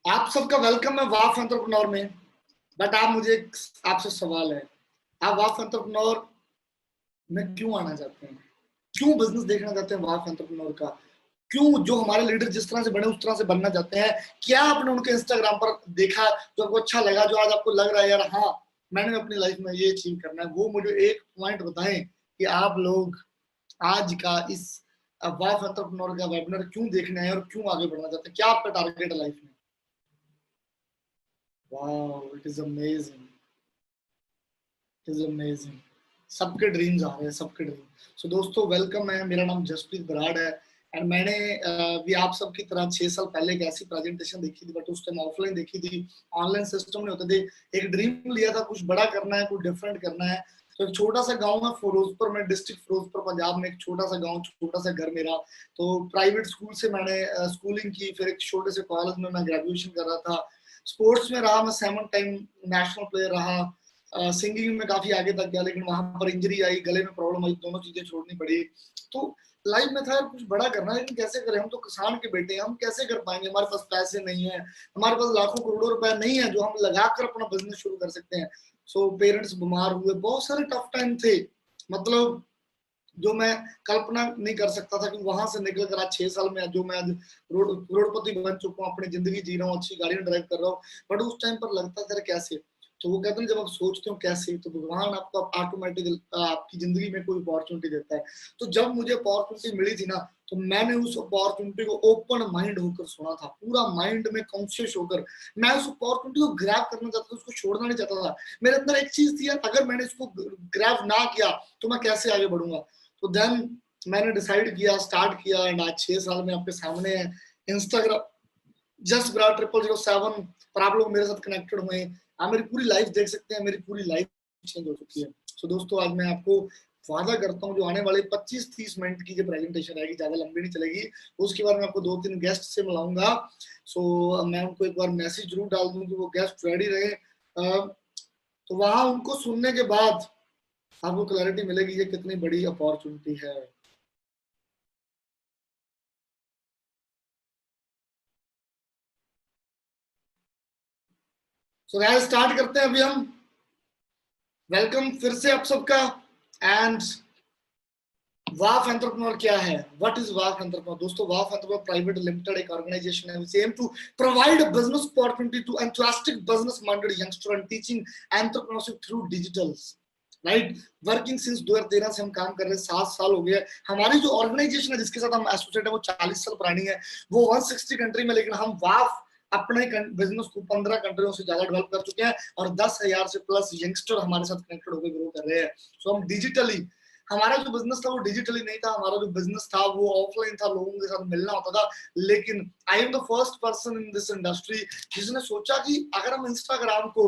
आप सबका वेलकम है वाफ एंटरप्रेन्योर में। बट आप मुझे आपसे सवाल है, आप वाफ एंटरप्रेन्योर में क्यों आना चाहते हैं? क्यों बिजनेस देखना चाहते हैं वाफ एंटरप्रेन्योर का? क्यों जो हमारे लीडर जिस तरह से बने उस तरह से बनना चाहते हैं? क्या आपने उनके इंस्टाग्राम पर देखा जो आपको अच्छा लगा, जो आज आपको लग रहा है यार हाँ मैंने अपनी लाइफ में ये अचीव करना है? वो मुझे एक पॉइंट बताएं कि आप लोग आज का इस वाफ एंटरप्रेन्योर का वेबिनार क्यों देखने आए और क्यों आगे बढ़ना चाहते हैं? क्या आपका टारगेट है लाइफ में? Wow, it is amazing, it is amazing. सबके ड्रीम्स आ रहे हैं, सबके ड्रीम। सो दोस्तों वेलकम है, मेरा नाम जसप्रीत बराड़ है। एंड मैंने भी आप सबकी तरह 6 साल पहले एक ऐसी प्रेजेंटेशन देखी थी, बट उस टाइम ऑफलाइन देखी थी, ऑनलाइन सिस्टम नहीं होते थे। एक ड्रीम लिया था, कुछ बड़ा करना है, कुछ डिफरेंट करना है। तो एक छोटा सा गांव है फिरोजपुर में, डिस्ट्रिक्ट फिरोजपुर पंजाब में, एक छोटा सा गांव, छोटा सा घर मेरा। तो प्राइवेट स्कूल से मैंने स्कूलिंग की, फिर एक छोटे से कॉलेज में मैं ग्रेजुएशन कर रहा था। स्पोर्ट्स में रहा, मैं 7 टाइम नेशनल प्लेयर रहा। सिंगिंग में काफी आगे तक गया, लेकिन वहां पर इंजरी आई, गले में प्रॉब्लम आई, दोनों चीजें छोड़नी पड़ी। तो लाइफ में था यार कुछ बड़ा करना है, लेकिन कैसे करें? हम तो किसान के बेटे हैं, हम कैसे कर पाएंगे? हमारे पास पैसे नहीं है, हमारे पास लाखों करोड़ों रुपए नहीं है जो हम लगाकर अपना बिजनेस शुरू कर सकते हैं। सो पेरेंट्स बीमार हुए, बहुत सारे टफ टाइम थे, मतलब जो मैं कल्पना नहीं कर सकता था कि वहां से निकल कर आज 6 साल में जो मैं आज करोड़पति बन चुका हूँ, अपनी जिंदगी जी रहा हूँ, अच्छी गाड़ी में ड्राइव कर रहा हूँ। बट उस टाइम पर लगता था कैसे? तो वो कहते हैं जब आप सोचते हो कैसे, तो भगवान आपको ऑटोमेटिक आपकी जिंदगी में कोई अपॉर्चुनिटी देता है। तो जब मुझे अपॉर्चुनिटी मिली थी ना, तो मैंने उस अपॉर्चुनिटी को ओपन माइंड होकर सुना था, पूरा माइंड में कॉन्शियस होकर मैं उस अपॉर्चुनिटी को ग्रैब करना चाहता था, उसको छोड़ना नहीं चाहता था। मेरे अंदर एक चीज थी यार, अगर मैंने इसको ग्रैब ना किया तो मैं कैसे आगे बढ़ूंगा? तो देन मैंने डिसाइड किया, स्टार्ट किया, एंड आज 6 साल में आपके सामने है। इंस्टाग्राम जस्ट ब्रा 007 पर आप लोग मेरे साथ कनेक्टेड हुए हैं। आप मेरी पूरी लाइफ देख सकते हैं, मेरी पूरी लाइफ चेंज हो चुकी है। तो दोस्तों आज मैं आपको वादा करता हूँ जो आने वाले 25-30 मिनट की जो प्रेजेंटेशन रहेगी, ज्यादा लंबी नहीं चलेगी। उसके बाद मैं आपको 2-3 गेस्ट से मिलाऊंगा। सो मैं उनको एक बार मैसेज जरूर डाल दूं कि वो गेस्ट रेडी रहे। तो वहां उनको सुनने के बाद आपको क्लैरिटी मिलेगी ये कितनी बड़ी अपॉर्चुनिटी है। सो गाइस स्टार्ट करते हैं अभी हम। वेलकम फिर से आप सबका। एंड वाफ एंटरप्रेन्योर क्या है? व्हाट इज वाफ एंटरप्रेन्योर? दोस्तों वाफ एंटरप्रेन्योर प्राइवेट लिमिटेड एक ऑर्गेनाइजेशन है, which aim to provide a business opportunity to enthusiastic business minded youngster and teaching entrepreneurship through digitals, right. Working since 2013 से हम काम कर रहे हैं, 7 साल हो गए। हमारी जो ऑर्गेनाइजेशन है जिसके साथ हम एसोसिएट है वो 40 साल पुरानी है, वो 160 कंट्री में, लेकिन हम वाफ अपने बिजनेस को 15 कंट्रियों से ज्यादा डेवलप कर चुके हैं और 10,000 से प्लस यंगस्टर हमारे साथ कनेक्टेड होकर ग्रो कर रहे हैं। सो हम डिजिटली, हमारा जो बिजनेस था वो डिजिटली नहीं था, हमारा जो बिजनेस था वो ऑफलाइन था, लोगों के साथ मिलना होता था। लेकिन I am the first person in this industry जिसने सोचा कि अगर हम इंस्टाग्राम को,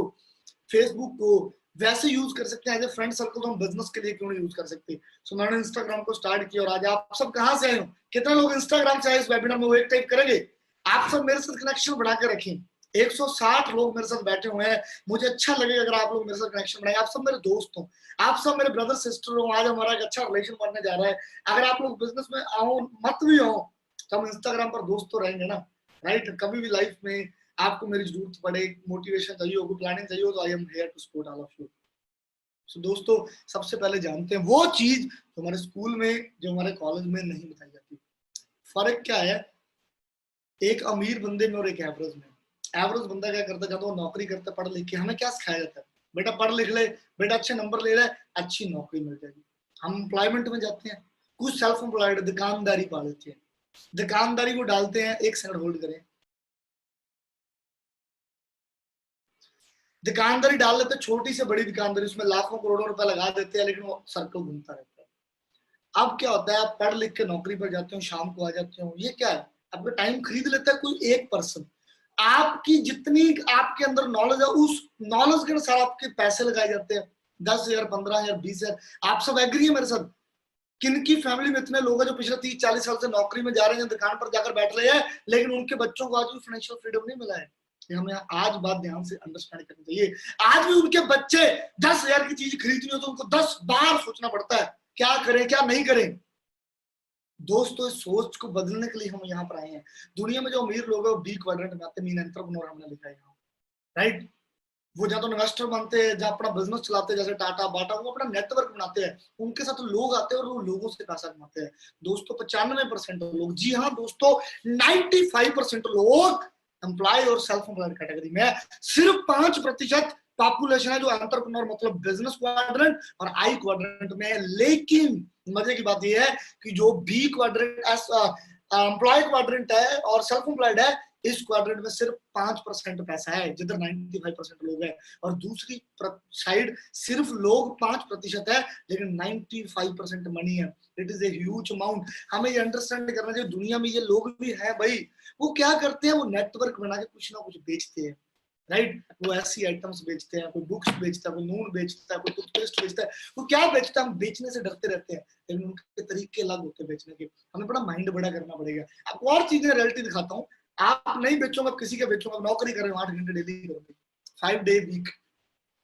फेसबुक को वैसे यूज कर सकते हैं एज ए फ्रेंड सर्कल, तो हम बिजनेस के लिए क्यों नहीं यूज कर सकते? सो मैंने इंस्टाग्राम को स्टार्ट किया। और आज आप सब कहां से आए हो? कितने लोग इंस्टाग्राम से आए इस वेबिनार में? वो एक टाइप करेंगे। आप सब मेरे साथ कनेक्शन बना के रखें। 160 लोग मेरे साथ बैठे हुए हैं। मुझे अच्छा लगेगा अगर आप लोग मेरे साथ कनेक्शन बनाए। आप सब मेरे दोस्त हो, आप सब मेरे ब्रदर सिस्टर हो। आज हमारा एक अच्छा रिलेशन बनने जा रहा है। अगर आप लोग बिजनेस में आओ मत भी हो, तो हम इंस्टाग्राम पर दोस्त तो रहेंगे ना, राइट। कभी भी लाइफ में आपको मेरी जरूरत पड़े, मोटिवेशन चाहिए हो, प्लानिंग चाहिए हो, तो I am here to support all of you. So दोस्तों सबसे पहले जानते हैं वो चीज जो हमारे स्कूल में, जो हमारे कॉलेज में नहीं बताई जाती। फर्क क्या है एक अमीर बंदे में और एक एवरेज में? एवरेज बंदा क्या करता है, जब वो नौकरी करता है पढ़ लिख के, हमें क्या सिखाया जाता है? बेटा पढ़ लिख ले, बेटा अच्छे नंबर ले रहा है, अच्छी नौकरी मिल जाएगी। हम एम्प्लॉयमेंट में जाते हैं, कुछ सेल्फ एम्प्लॉयड दुकानदारी पा लेते हैं। दुकानदारी को डालते हैं, एक सेकंड होल्ड करें, दुकानदारी डाल लेते हैं, छोटी से बड़ी दुकानदारी, उसमें लाखों करोड़ों रुपए लगा देते हैं, लेकिन वो सर्कल घूमता रहता है। अब क्या होता है, आप पढ़ लिख के नौकरी पर जाते हो, शाम को आ जाते हो, ये क्या है? आपका टाइम खरीद लेता है कोई एक पर्सन। आपकी जितनी आपके अंदर नॉलेज है, उस नॉलेज के अनुसार आपके पैसे लगाए जाते हैं, 10,000, 15,000, 20,000। आप सब एग्री है मेरे साथ? किनकी फैमिली में इतने लोग हैं जो पिछले 30-40 साल से नौकरी में जा रहे हैं, दुकान पर जाकर बैठ रहे हैं, लेकिन उनके बच्चों को आज भी फाइनेंशियल फ्रीडम नहीं मिला है? हमें आज बात ध्यान से अंडरस्टैंड करनी चाहिए। आज भी उनके बच्चे 10,000 की चीज खरीदनी हो तो उनको 10 बार सोचना पड़ता है क्या करें क्या नहीं करें। दोस्तों इस सोच को बदलने के लिए हम यहाँ पर आए हैं। दुनिया में जो अमीर लोग हैं वो बी क्वाड्रेंट में आते हैं, मीन एंटरप्रेन्योर हमने लिखा है यहाँ, राइट। वो जहाँ तो इन्वेस्टर बनते हैं, जहाँ अपना बिजनेस चलाते हैं, जैसे टाटा बाटा, वो अपना नेटवर्क बनाते हैं, उनके साथ लोग आते हैं और वो लोगों से पैसा कमाते हैं। दोस्तों 95% लोग, जी हाँ दोस्तों 95% लोग एम्प्लॉय और सेल्फ एम्प्लॉयड कैटेगरी में, सिर्फ 5% पॉपुलेशन है जो एंटरप्रेन्योर मतलब बिजनेस क्वाड्रेंट और आई क्वाड्रेंट में है। लेकिन मजे की बात यह है कि जो बी क्वाड्रेंट एम्प्लॉय क्वाड्रेंट है और सेल्फ एम्प्लॉयड है, इस क्वाड्रेंट में सिर्फ 5% पैसा है, जिधर 95% लोग हैं। और दूसरी साइड सिर्फ लोग 5% है, लेकिन 95% मनी है। It is a huge amount. हमें ये अंडरस्टैंड करना चाहिए, दुनिया में ये लोग भी हैं भाई, वो क्या करते हैं, वो नेटवर्क बना के कुछ ना कुछ बेचते हैं, राइट। वो ऐसी आइटम्स बेचते हैं, कोई बुक्स बेचता है, कोई नून बेचता है, कोई टूथपेस्ट बेचता है, वो क्या बेचता है, हम बेचने से डरते रहते हैं, लेकिन उनके तरीके अलग होते हैं बेचने के। हमें बड़ा माइंड बड़ा करना पड़ेगा। आपको और चीजें रियलिटी दिखाता हूँ, आप नहीं बेचोगे, किसी का बेचोगे, नौकरी कर रहे हो 8 घंटे डेली करोगे, 5 डे वीक,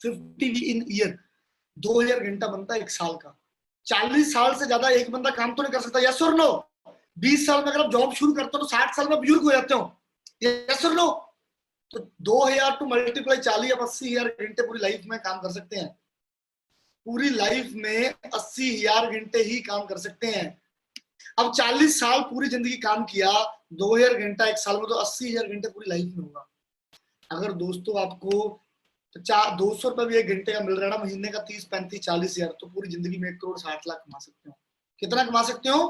50 इन ईयर, 2000 घंटा बनता है 1 साल का। 40 साल से ज्यादा एक बंदा काम तो नहीं कर सकता, यस और नो। 20 साल में अगर आप जॉब शुरू करते हो तो 60 साल में बुजुर्ग हो जाते हो, यस और नो। तो 2000 टू मल्टीप्लाई 40, अब 80,000 घंटे पूरी लाइफ में काम कर सकते हैं, पूरी लाइफ में 80,000 घंटे ही काम कर सकते हैं। अब 40 साल पूरी जिंदगी काम किया, 2000 घंटा 1 साल में, तो 80,000 घंटे पूरी लाइफ में होगा। अगर दोस्तों आपको 200 रुपए भी 1 घंटे का मिल रहा है ना महीने का, 30, 35, 40 हजार, तो पूरी जिंदगी में 1,60,00,000 कमा सकते हो। कितना कमा सकते हो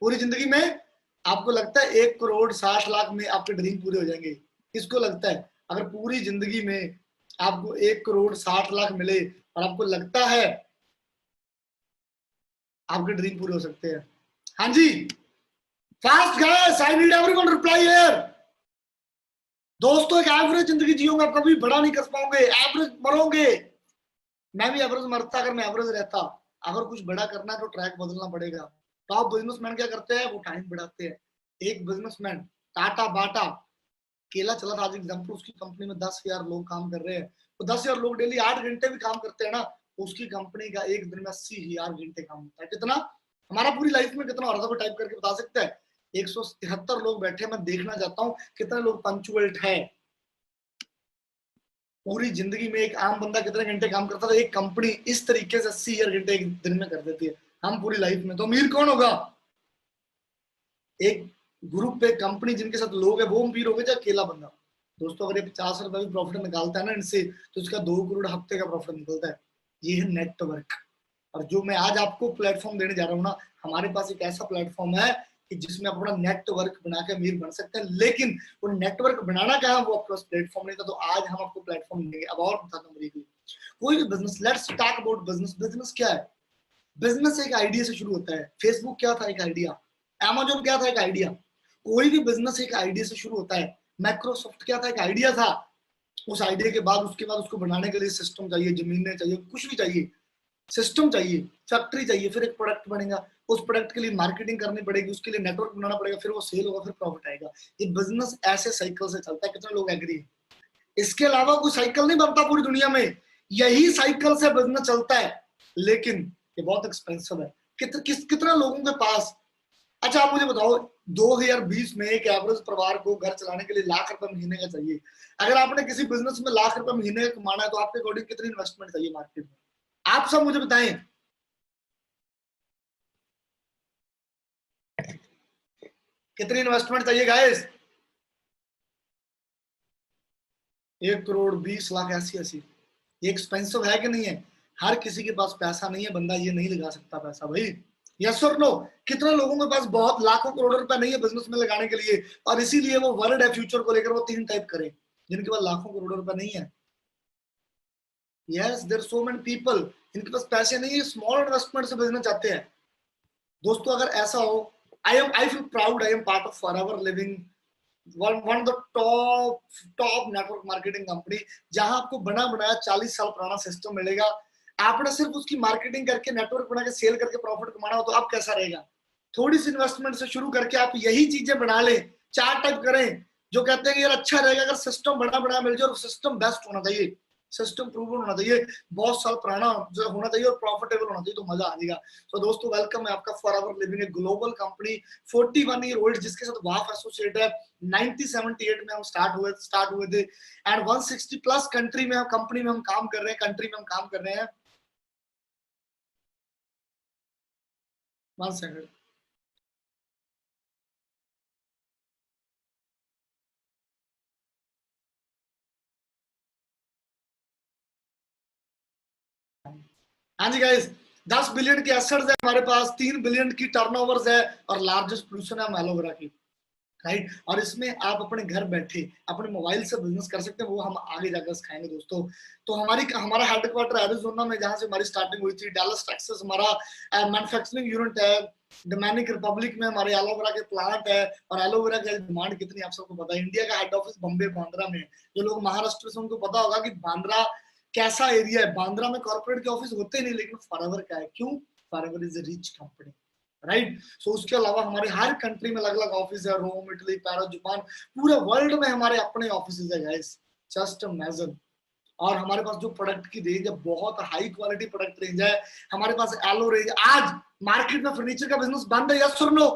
पूरी जिंदगी में? आपको लगता है 1,60,00,000 में आपके ड्रीम पूरे हो जाएंगे? किसको लगता है? अगर पूरी जिंदगी में आपको 1,60,00,000 मिले और आपको लगता है आपके ड्रीम पूरे हो सकते हैं? हाँ जी, fast guys, I need everyone reply here. दोस्तों एक एवरेज जिंदगी जियोगे, आप कभी बड़ा नहीं कर पाओगे, एवरेज मरोगे। मैं भी एवरेज मरता अगर मैं एवरेज रहता। अगर कुछ बड़ा करना है तो ट्रैक बदलना पड़ेगा। टॉप बिजनेसमैन क्या करते हैं, वो टाइम बढ़ाते हैं। एक बिजनेसमैन टाटा बाटा, केला चला था आज एग्जाम्पल, उसकी कंपनी में 10,000 लोग काम कर रहे हैं, तो 10,000 लोग डेली 8 घंटे भी काम करते हैं ना, उसकी कंपनी का एक दिन में 80,000 घंटे काम होता है। कितना? हमारा पूरी लाइफ में कितना हो रहा था, कोई टाइप करके बता सकता है? 173 लोग बैठे, मैं देखना चाहता हूँ कितने लोग पंक्चुअल है। पूरी जिंदगी में एक आम बंदा कितने घंटे काम करता था, एक कंपनी इस तरीके से 80,000 घंटे एक दिन में कर देती है। हम पूरी लाइफ में, तो अमीर कौन होगा? एक ग्रुप पे कंपनी जिनके साथ लोग है वो अमीर हो गए, या अकेला बंदा? दोस्तों अगर ये 50 रुपए भी प्रॉफिट निकालता है ना इनसे, तो इसका 2 करोड़ हफ्ते का प्रॉफिट निकलता है। ये है नेटवर्क। और जो मैं आज आपको प्लेटफॉर्म देने जा रहा हूँ ना, हमारे पास एक ऐसा प्लेटफॉर्म है कि जिसमें आप अपना नेटवर्क बना के अमीर बन सकते हैं। लेकिन वो नेटवर्क बनाना क्या है, वो आपके पास प्लेटफॉर्म नहीं था, तो आज हम आपको प्लेटफॉर्म देंगे। अब और बताता हूँ ब्रीफली, कोई भी business, let's talk about business. Business क्या है? बिजनेस एक आइडिया से शुरू होता है। फेसबुक क्या था? एक आइडिया। अमेजोन क्या था? एक आइडिया। कोई भी बिजनेस एक आइडिया से शुरू होता है। माइक्रोसॉफ्ट क्या था? एक आइडिया था। उस आइडिया के बाद उसके बाद उसको बनाने के लिए सिस्टम चाहिए, जमीनें चाहिए, कुछ भी चाहिए, सिस्टम चाहिए, फैक्ट्री चाहिए, फिर एक प्रोडक्ट बनेगा, उस प्रोडक्ट के लिए मार्केटिंग करनी पड़ेगी, उसके लिए नेटवर्क बनाना पड़ेगा, फिर वो सेल होगा, फिर प्रॉफिट आएगा। ये बिजनेस ऐसे साइकिल से चलता है। कितने लोग एग्री? इसके अलावा कोई साइकिल नहीं बनता पूरी दुनिया में, यही साइकिल से बिजनेस चलता है। लेकिन ये बहुत एक्सपेंसिव है। कितना लोगों के पास? अच्छा आप मुझे बताओ, 2020 में एक एवरेज परिवार को घर चलाने के लिए लाख रुपए महीने का चाहिए। अगर आपने किसी बिजनेस में लाख रुपए महीने का कमाना है, तो आपके अकॉर्डिंग कितनी इन्वेस्टमेंट चाहिए मार्केट में? आप सब मुझे बताएं, कितनी इन्वेस्टमेंट चाहिए गाइस? 1,20,00,000, ऐसी ऐसी। ये एक्सपेंसिव है कि नहीं है? हर किसी के पास पैसा नहीं है, बंदा ये नहीं लगा सकता पैसा भाई। यस और नो? कितने लोगों के पास बहुत लाखों करोड़ों रुपए नहीं है बिजनेस में लगाने के लिए, और इसीलिए वो वर्ड है फ्यूचर को लेकर वो 3 टाइप करें, जिनके पास लाखों करोड़ों रुपए नहीं है। Yes, there so many people, इनके पास पैसे नहीं है, स्मॉल इन्वेस्टमेंट से बिजनेस चाहते हैं। दोस्तों अगर ऐसा हो, I feel proud, I am part of forever living, one the top top network marketing company, जहां आपको बना बनाया 40 साल पुराना सिस्टम मिलेगा। आपने सिर्फ उसकी मार्केटिंग करके, नेटवर्क बना के, सेल करके प्रॉफिट कमाना हो, तो आप कैसा रहेगा? थोड़ी सी इन्वेस्टमेंट से शुरू करके आप यही चीजें बना लें, 4 टाइप करें, जो कहते हैं कि यार अच्छा रहेगा अगर सिस्टम बड़ा बड़ा मिल जाए, और सिस्टम बेस्ट होना चाहिए। सिस्टम प्रूवन होना चाहिए, बहुत साल पुराना होना चाहिए और प्रॉफिटेबल होना चाहिए, तो मजा आ जाएगा। तो दोस्तों वेलकम है आपका फॉरएवर लिविंग, एक ग्लोबल कंपनी 41 ईयर ओल्ड जिसके साथ वाफ एसोसिएट है। 1978 में हम स्टार्ट हुए थे एंड 160 प्लस कंट्री में कंपनी में हम काम कर रहे हैं। 1 सेकंड। हाँ जी गाइस, 10 बिलियन के एसेट्स है हमारे पास, 3 बिलियन की टर्नओवर्स है और लार्जेस्ट प्रोड्यूसर है हम एलोवेरा की, राइट। और इसमें आप अपने घर बैठे अपने मोबाइल से बिजनेस कर सकते हैं, वो हम आगे जाकर सिखाएंगे दोस्तों। तो हमारा हेडक्वार्टर एरिजोना में, जहां से हमारी स्टार्टिंग हुई थी। डैलस टेक्सास हमारा मैन्युफैक्चरिंग यूनिट है। डोमिनिक रिपब्लिक में हमारे एलोवेरा के प्लांट है। और एलोवेरा की डिमांड कितनी आप सबको पता है। इंडिया का हेड ऑफिस बॉम्बे बांद्रा में है। जो लोग महाराष्ट्र से उनको पता होगा कि बांद्रा कैसा एरिया है। बांद्रा में कॉर्पोरेट के ऑफिस होते नहीं, लेकिन फॉरएवर का है। क्यों? Forever is a rich company, right. So उसके अलावा हमारे हर कंट्री में अलग अलग ऑफिस है। रोम, इटली, पेरिस, जापान, पूरे वर्ल्ड में हमारे अपने ऑफिस है गाइस। Just imagine. और हमारे पास जो प्रोडक्ट की रेंज है, बहुत हाई क्वालिटी प्रोडक्ट रेंज है हमारे पास। एलो रेंज, आज मार्केट में फर्नीचर का बिजनेस बंद है, यस और नो?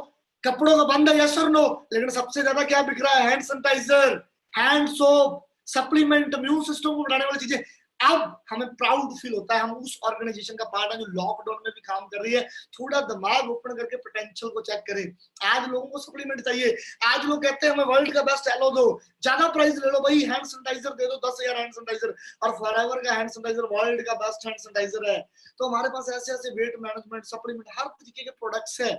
कपड़ों का बंद है, यस और नो? लेकिन सबसे ज्यादा क्या बिक रहा है? Hand sanitiser, hand soap, supplement, immune system को बढ़ाने वाली चीजें। अब हमें प्राउड फील होता है, हम उस ऑर्गेनाइजेशन का पार्ट है जो लॉकडाउन में भी काम कर रही है। थोड़ा दिमाग ओपन करके पोटेंशियल को चेक करें। आज लोगों को सप्लीमेंट चाहिए। आज लोग कहते हैं हमें वर्ल्ड का बेस्ट एलो दो, ज्यादा प्राइस ले लो भाई, हैंड सैनिटाइजर दे दो 10,000 हैंड सैनिटाइजर। और फॉरएवर का हैंड सैनिटाइजर वर्ल्ड का बेस्ट हैंड सैनिटाइजर है। तो हमारे पास ऐसे ऐसे वेट मैनेजमेंट, सप्लीमेंट, हर तरीके के प्रोडक्ट्स है।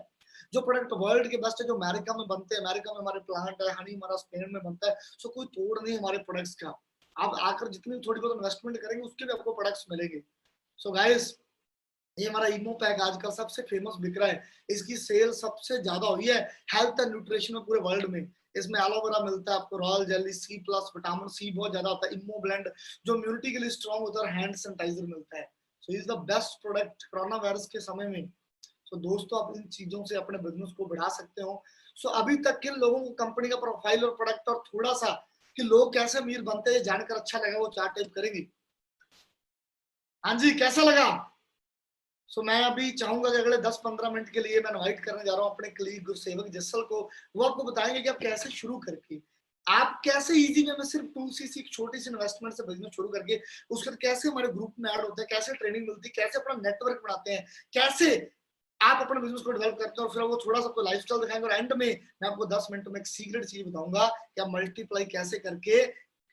जो प्रोडक्ट वर्ल्ड के बेस्ट है, जो अमेरिका में बनते हैं, अमेरिका में हमारे प्लांट है। हनी हमारा स्पेन में बनता है। सो कोई तोड़ नहीं हमारे प्रोडक्ट्स का। आप आकर जितनी थोड़ी बहुत इन्वेस्टमेंट करेंगे, उसके भी आपको प्रोडक्ट्स मिलेंगे। सो गाइस, ये हमारा इमो पैक आजकल सबसे फेमस बिक रहा है। इसकी सेल सबसे ज्यादा हुई है हेल्थ एंड न्यूट्रिशन में पूरे वर्ल्ड में। इसमें एलोवेरा मिलता है आपको, royal jelly, C plus, vitamin C बहुत ज्यादा होता है, इमो ब्लेंड जो इम्यूनिटी के लिए स्ट्रॉन्ग होता है, और हैंड सैनिटाइजर मिलता है। So is the best product corona virus के समय में। सो दोस्तों, आप इन चीजों से अपने बिजनेस को बढ़ा सकते हो। सो अभी तक किन लोगों को कंपनी का प्रोफाइल और प्रोडक्ट और थोड़ा सा कि लोग कैसे अमीर बनते हैं जानकर अच्छा लगा, वो चार टाइप करेंगे। हाँ जी, कैसा लगा? सो मैं अभी चाहूंगा कि अगले 10-15 मिनट के लिए मैं इनवाइट करने जा रहा हूँ अपने कलीग गुरसेवक जस्सल को। वो आपको बताएंगे कि आप कैसे शुरू करके, आप कैसे इजी वे में सिर्फ 2cc एक छोटी सी इन्वेस्टमेंट से बिजनेस शुरू करके उसके बाद कैसे हमारे ग्रुप में ऐड होते हैं, कैसे ट्रेनिंग मिलती है, कैसे अपना नेटवर्क बनाते हैं, कैसे आप अपने बिजनेस को डेवलप करते हैं। और फिर वो थोड़ा सा आपको लाइफस्टाइल दिखाएंगे। और एंड में मैं आपको 10 मिनट में एक सीक्रेट चीज बताऊंगा कि आप मल्टीप्लाई कैसे करके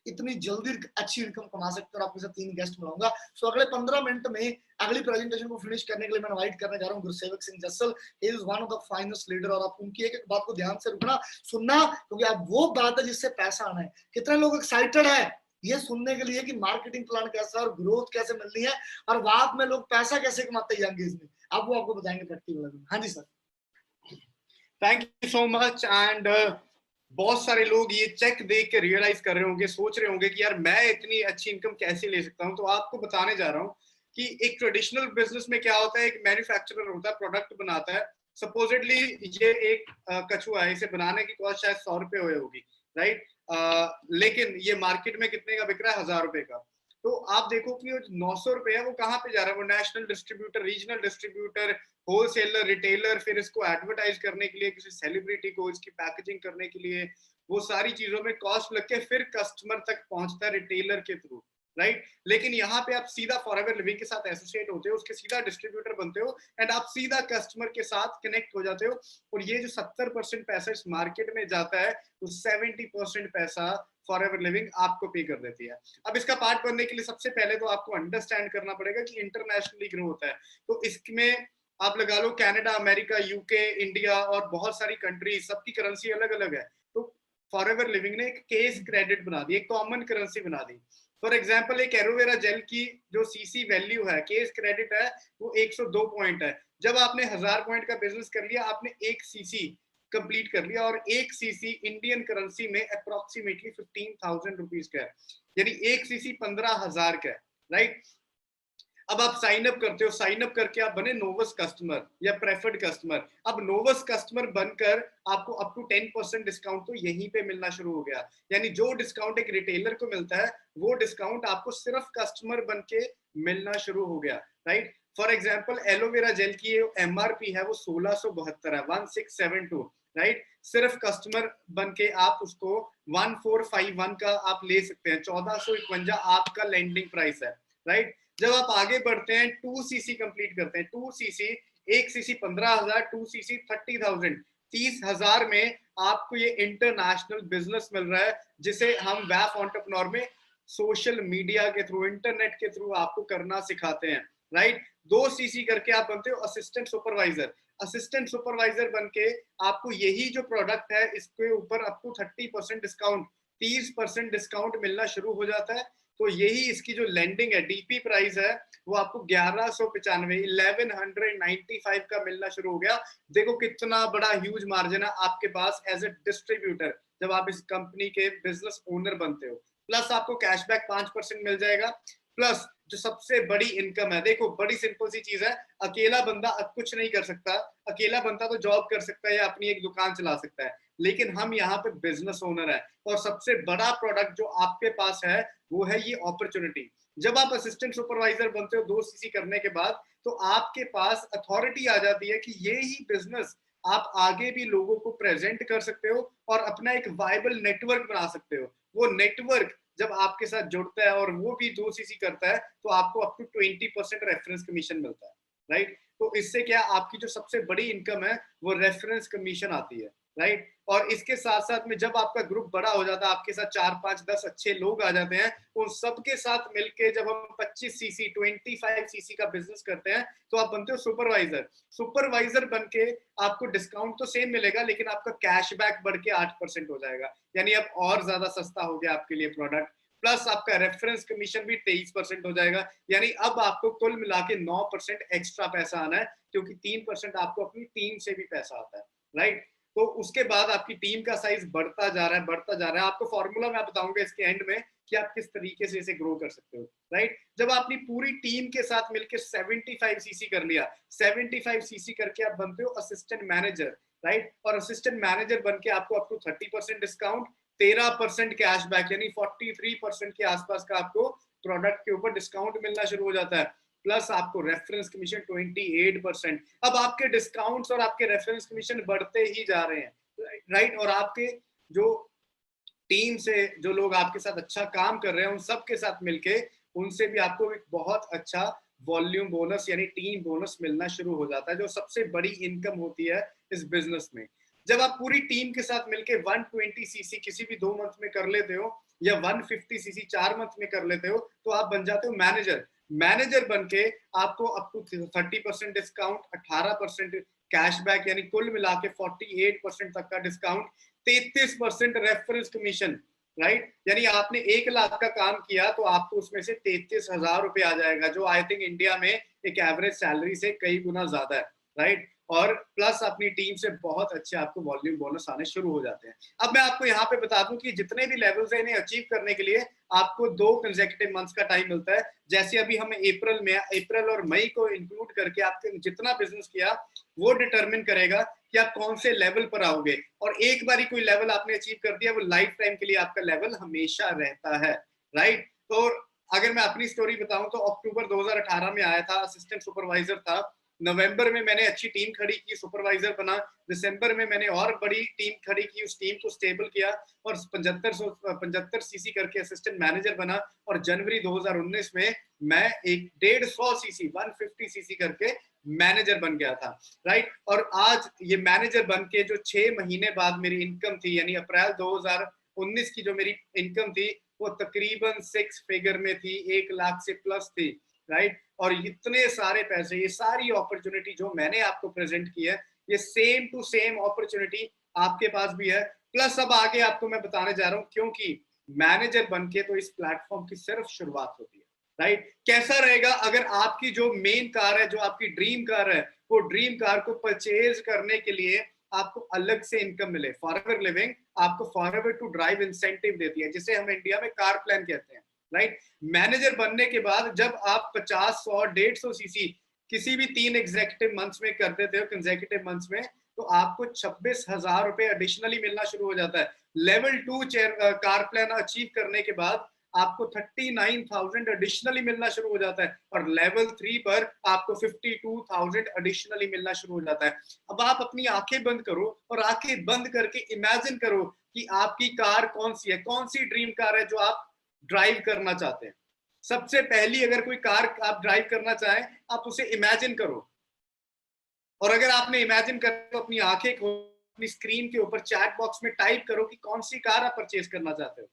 इतनी जल्दी अच्छी इनकम कमा सकते हैं। और आपके साथ 3 गेस्ट मिलाऊंगा। सो अगले 15 मिनट में अगली प्रेजेंटेशन को फिनिश करने के लिए मैं इनवाइट करने जा रहा हूँ Gursevak Singh Jassal. He is one of the finest leader. और आप उनकी एक एक बात को ध्यान से रुकना, सुनना, क्योंकि अब वो बात है जिससे पैसा आना है। कितने लोग एक्साइटेड है ये सुनने के लिए कि मार्केटिंग प्लान कैसा है और ग्रोथ कैसे मिलनी है और वाप में लोग पैसा कैसे कमाते हैं यंग एज में। अब वो आपको बताएंगे प्रैक्टिकल। हाँ जी sir. Thank you so much. And बहुत सारे लोग ये चेक देख के रियलाइज कर रहे होंगे, सोच रहे होंगे कि यार मैं इतनी अच्छी इनकम कैसे ले सकता हूँ। तो आपको बताने जा रहा हूँ कि एक ट्रेडिशनल बिजनेस में क्या होता है। एक मैन्युफैक्चरर होता है, प्रोडक्ट बनाता है। सपोजिटली ये एक कछुआ है, इसे बनाने की कॉस्ट शायद 100 रुपए हुए होगी, राइट। लेकिन ये मार्केट में कितने का बिक रहा है? 1000 रुपए का। तो आप देखो कि 900 रुपए है वो कहाँ पे जा रहा है? वो national distributor, regional distributor, wholesaler, retailer, फिर इसको एडवर्टाइज करने के लिए किसी सेलिब्रिटी को, इसकी पैकेजिंग करने के लिए, वो सारी चीजों में कॉस्ट लग के फिर कस्टमर तक पहुंचता है रिटेलर के थ्रू, राइट। लेकिन यहाँ पे आप सीधा फॉरएवर लिविंग के साथ एसोसिएट होते हो, उसके सीधा डिस्ट्रीब्यूटर बनते हो एंड आप सीधा कस्टमर के साथ कनेक्ट हो जाते हो। और ये जो 70% पैसा इस मार्केट में जाता है, तो 70% पैसा फॉरएवर लिविंग आपको पे कर देती है। अब इसका पार्ट बनने के लिए सबसे पहले तो आपको अंडरस्टैंड करना पड़ेगा कि इंटरनेशनली ग्रो होता है। तो इसमें आप लगा लो कनाडा, अमेरिका, यूके, इंडिया और बहुत सारी कंट्रीज, सबकी करेंसी अलग अलग है। तो फॉरएवर लिविंग ने एक केस क्रेडिट बना दी, एक कॉमन करेंसी बना दी। फॉर एग्जांपल, एक एलोवेरा जेल की जो सीसी वैल्यू है, केस क्रेडिट है, वो 102 पॉइंट है। जब आपने 1000 पॉइंट का बिजनेस कर लिया, आपने एक सीसी कंप्लीट कर लिया। और एक सीसी इंडियन करेंसी में अब आप साइन अप करते हो, साइन अप करके आप बने नोवस कस्टमर या प्रेफर्ड कस्टमर। अब नोवस कस्टमर बनकर आपको अप टू 10% डिस्काउंट तो यहीं पे मिलना शुरू हो गया। यानी जो डिस्काउंट एक रिटेलर को मिलता है वो डिस्काउंट आपको सिर्फ कस्टमर बन के मिलना शुरू हो गया, right. For example aloe vera gel की एमआरपी है वो 1672 है, 1672, राइट। सिर्फ कस्टमर बन के आप उसको 1451 का आप ले सकते हैं, 1451 आपका लैंडिंग प्राइस है, राइट। जब आप आगे बढ़ते हैं 2cc कंप्लीट करते हैं, 2cc, 1cc 15,000, 2cc 30,000, 30,000 में आपको ये इंटरनेशनल बिजनेस मिल रहा है जिसे हम वैफ एंटरप्रेन्योर में सोशल मीडिया के थ्रू, इंटरनेट के थ्रू आपको करना सिखाते हैं, राइट। 2cc करके आप बनते हो असिस्टेंट सुपरवाइजर। असिस्टेंट सुपरवाइजर बन के आपको यही जो प्रोडक्ट है इसके ऊपर अप टू 30% डिस्काउंट, 30% डिस्काउंट मिलना शुरू हो जाता है। तो यही इसकी जो लैंडिंग है, डीपी प्राइस है वो आपको 1195, 1195 का मिलना शुरू हो गया। देखो कितना बड़ा ह्यूज मार्जिन है आपके पास एज ए डिस्ट्रीब्यूटर जब आप इस कंपनी के बिजनेस ओनर बनते हो। प्लस आपको कैशबैक 5% मिल जाएगा। प्लस जो सबसे बड़ी इनकम है, देखो बड़ी सिंपल सी चीज है, अकेला बंदा अब कुछ नहीं कर सकता। अकेला बंदा तो जॉब कर सकता है या अपनी एक दुकान चला सकता है, लेकिन हम यहाँ पे बिजनेस ओनर है और सबसे बड़ा प्रोडक्ट जो आपके पास है वो है ये अपॉर्चुनिटी। जब आप असिस्टेंट सुपरवाइजर बनते हो 2cc करने के बाद, तो आपके पास अथॉरिटी आ जाती है कि ये ही बिजनेस आप आगे भी लोगों को प्रेजेंट कर सकते हो और अपना एक वायबल नेटवर्क बना सकते हो। वो नेटवर्क जब आपके साथ जुड़ता है और वो भी 2cc करता है तो आपको अप टू 20% रेफरेंस कमीशन मिलता है, राइट। तो इससे क्या आपकी जो सबसे बड़ी इनकम है वो रेफरेंस कमीशन आती है, राइट। और इसके साथ साथ में जब आपका ग्रुप बड़ा हो जाता है, आपके साथ 4, 5, 10 अच्छे लोग आ जाते हैं, उन सबके साथ मिलके जब हम 25cc 25cc का बिजनेस करते हैं तो आप बनते हो सुपरवाइजर। सुपरवाइजर बन के आपको डिस्काउंट तो सेम मिलेगा लेकिन आपका कैशबैक बढ़ के 8% हो जाएगा, यानी अब और ज्यादा सस्ता हो गया आपके लिए प्रोडक्ट। प्लस आपका रेफरेंस कमीशन भी 23% हो जाएगा, यानी अब आपको कुल मिला के 9% एक्स्ट्रा पैसा आना है, क्योंकि 3% आपको अपनी टीम से भी पैसा आता है, राइट। तो उसके बाद आपकी टीम का साइज बढ़ता जा रहा है, बढ़ता जा रहा है। आपको फॉर्मूला मैं बताऊंगा इसके एंड में कि आप किस तरीके से इसे ग्रो कर सकते हो, राइट। जब आपने पूरी टीम के साथ मिलकर 75cc कर लिया, 75cc करके आप बनते हो असिस्टेंट मैनेजर, राइट। और असिस्टेंट मैनेजर बन के आपको अप टू 30% डिस्काउंट, 13% कैशबैक, यानी 43% के आसपास का आपको प्रोडक्ट के ऊपर डिस्काउंट मिलना शुरू हो जाता है। प्लस आपको रेफरेंस कमीशन 28%। अब आपके डिस्काउंट्स और आपके रेफरेंस कमीशन बढ़ते ही जा रहे हैं, राइट। और आपके जो टीम से जो लोग आपके साथ अच्छा काम कर रहे हैं उन सब के साथ मिलके उनसे भी आपको एक बहुत अच्छा वॉल्यूम बोनस यानी टीम बोनस मिलना शुरू हो जाता है, जो सबसे बड़ी इनकम होती है इस बिजनेस में। जब आप पूरी टीम के साथ मिलके 120cc किसी भी 2 मंथ में कर लेते हो या 150cc 4 मंथ में कर लेते हो तो आप बन जाते हो मैनेजर। मैनेजर बन के आपको अप टू 30% डिस्काउंट, 18% कैशबैक, यानी कुल मिला के 48% तक का डिस्काउंट, 33% रेफरेंस कमीशन, राइट। यानी आपने 1 लाख का काम किया तो आपको उसमें से 33,000 रुपए आ जाएगा, जो आई थिंक इंडिया में एक एवरेज सैलरी से कई गुना ज्यादा है, राइट। और प्लस अपनी टीम से बहुत अच्छे आपको वॉल्यूम बोनस आने शुरू हो जाते हैं। अब मैं आपको यहाँ पे बता दूं कि जितने भी लेवल्स हैं इन्हें अचीव करने के लिए आपको 2 कंसेक्यूटिव मंथ्स का टाइम मिलता है। जैसे अभी हम अप्रैल और मई को इंक्लूड करके आपके जितना बिजनेस किया वो डिटरमिन करेगा कि आप कौन से लेवल पर आओगे। और एक बार कोई लेवल आपने अचीव कर दिया वो लाइफ टाइम के लिए आपका लेवल हमेशा रहता है, राइट। तो अगर मैं अपनी स्टोरी बताऊं तो अक्टूबर 2018 में आया था, असिस्टेंट सुपरवाइजर था। नवंबर में मैंने अच्छी टीम खड़ी की, सुपरवाइजर बना। दिसंबर में मैंने और बड़ी टीम खड़ी की, उस टीम को स्टेबल किया और 75cc करके असिस्टेंट मैनेजर बना। और जनवरी 2019 में मैं एक 150cc 150cc करके मैनेजर बन गया था, राइट। और आज ये मैनेजर बन के जो 6 महीने बाद मेरी इनकम थी, यानी अप्रैल 2019 की जो मेरी इनकम थी वो तकरीबन 6 फिगर में थी, 1 लाख से प्लस थी, राइट। और इतने सारे पैसे, ये सारी अपॉर्चुनिटी जो मैंने आपको प्रेजेंट की है, ये सेम टू सेम अपॉर्चुनिटी आपके पास भी है। प्लस अब आगे आपको मैं बताने जा रहा हूं, क्योंकि मैनेजर बनके तो इस प्लेटफॉर्म की सिर्फ शुरुआत होती है, राइट। कैसा रहेगा अगर आपकी जो मेन कार है, जो आपकी ड्रीम कार है, वो ड्रीम कार को परचेज करने के लिए आपको अलग से इनकम मिले। फॉरएवर लिविंग आपको फॉरएवर टू ड्राइव इंसेंटिव देती है, जिसे हम इंडिया में कार प्लान कहते हैं, राइट। मैनेजर बनने के बाद जब आप 50, 100, 150 सीसी किसी भी 3 एग्जीक्यूटिव मंथ्स में कर देते हो, कंसेक्यूटिव मंथ्स में, तो आपको 26,000 रुपए एडिशनली मिलना शुरू हो जाता है। लेवल 2 कार प्लान अचीव करने के बाद आपको 39,000 एडिशनली मिलना शुरू हो जाता है, और लेवल 3 पर आपको 52,000 एडिशनली मिलना शुरू हो जाता है। अब आप अपनी आंखें बंद करो और आंखें बंद करके इमेजिन करो कि आपकी कार कौन सी है, कौन सी ड्रीम कार है जो आप ड्राइव करना चाहते हैं। सबसे पहली अगर कोई कार आप ड्राइव करना चाहें, आप उसे इमेजिन करो, और अगर आपने इमेजिन कर तो अपनी आंखें खोलो, अपनी स्क्रीन के ऊपर चैट बॉक्स में टाइप करो कि कौन सी कार आप परचेज करना चाहते हो।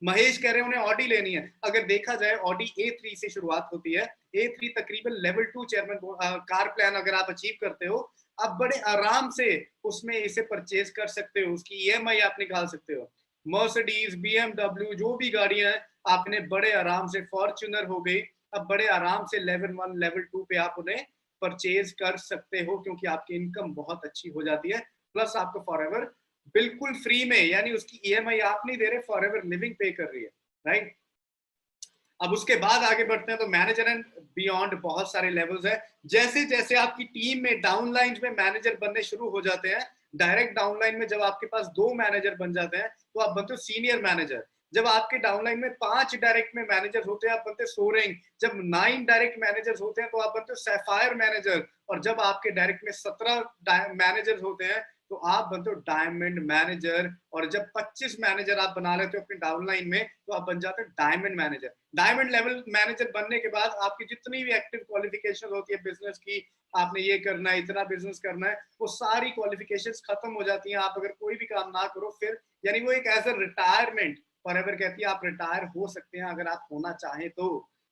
महेश कह रहे हैं उन्हें ऑडी लेनी है। अगर देखा जाए ऑडी A3 से शुरुआत होती है। A3 तकरीबन लेवल 2 चेयरमैन कार प्लान अगर आप अचीव करते हो, आप बड़े आराम से उसमें इसे परचेज कर सकते हो, उसकी EMI आप निकाल सकते हो। मर्सिडीज, BMW जो भी गाड़ियां हैं, आपने बड़े आराम से, फॉर्च्यूनर हो गई, अब बड़े आराम से लेवल 1 लेवल 2 पे आप उन्हें परचेज कर सकते हो, क्योंकि आपकी इनकम बहुत अच्छी हो जाती है। प्लस आपको फॉरएवर बिल्कुल फ्री में, यानी उसकी EMI आप नहीं दे रहे, फॉरएवर लिविंग पे कर रही है, राइट। अब उसके बाद आगे बढ़ते हैं तो मैनेजर एंड बियॉन्ड बहुत सारे लेवल्स है। जैसे जैसे आपकी टीम में डाउनलाइन में मैनेजर बनने शुरू हो जाते हैं, डायरेक्ट डाउनलाइन में जब आपके पास 2 मैनेजर बन जाते हैं तो आप बनते हो सीनियर मैनेजर। जब आपके डाउनलाइन में 5 डायरेक्ट में मैनेजर होते हैं, आप बनते सोरेंग। जब 9 डायरेक्ट मैनेजर्स होते हैं तो आप बनते हो सैफायर मैनेजर। और जब आपके डायरेक्ट में 17 मैनेजर्स होते हैं तो आप बनते हो डायमंड मैनेजर। और जब 25 मैनेजर आप बना लेते हो अपने डाउनलाइन में तो आप बन जाते हो diamond manager. Diamond level manager बनने के बाद आपकी जितनी भी एक्टिव क्वालिफिकेशन होती है बिजनेस की, आपने ये करना है, इतना बिजनेस करना है, वो सारी क्वालिफिकेशंस खत्म हो जाती हैं। आप अगर कोई भी काम ना करो फिर, यानी वो एक एज अ रिटायरमेंट, फॉरएवर कहती है आप रिटायर हो सकते हैं अगर आप होना चाहें तो।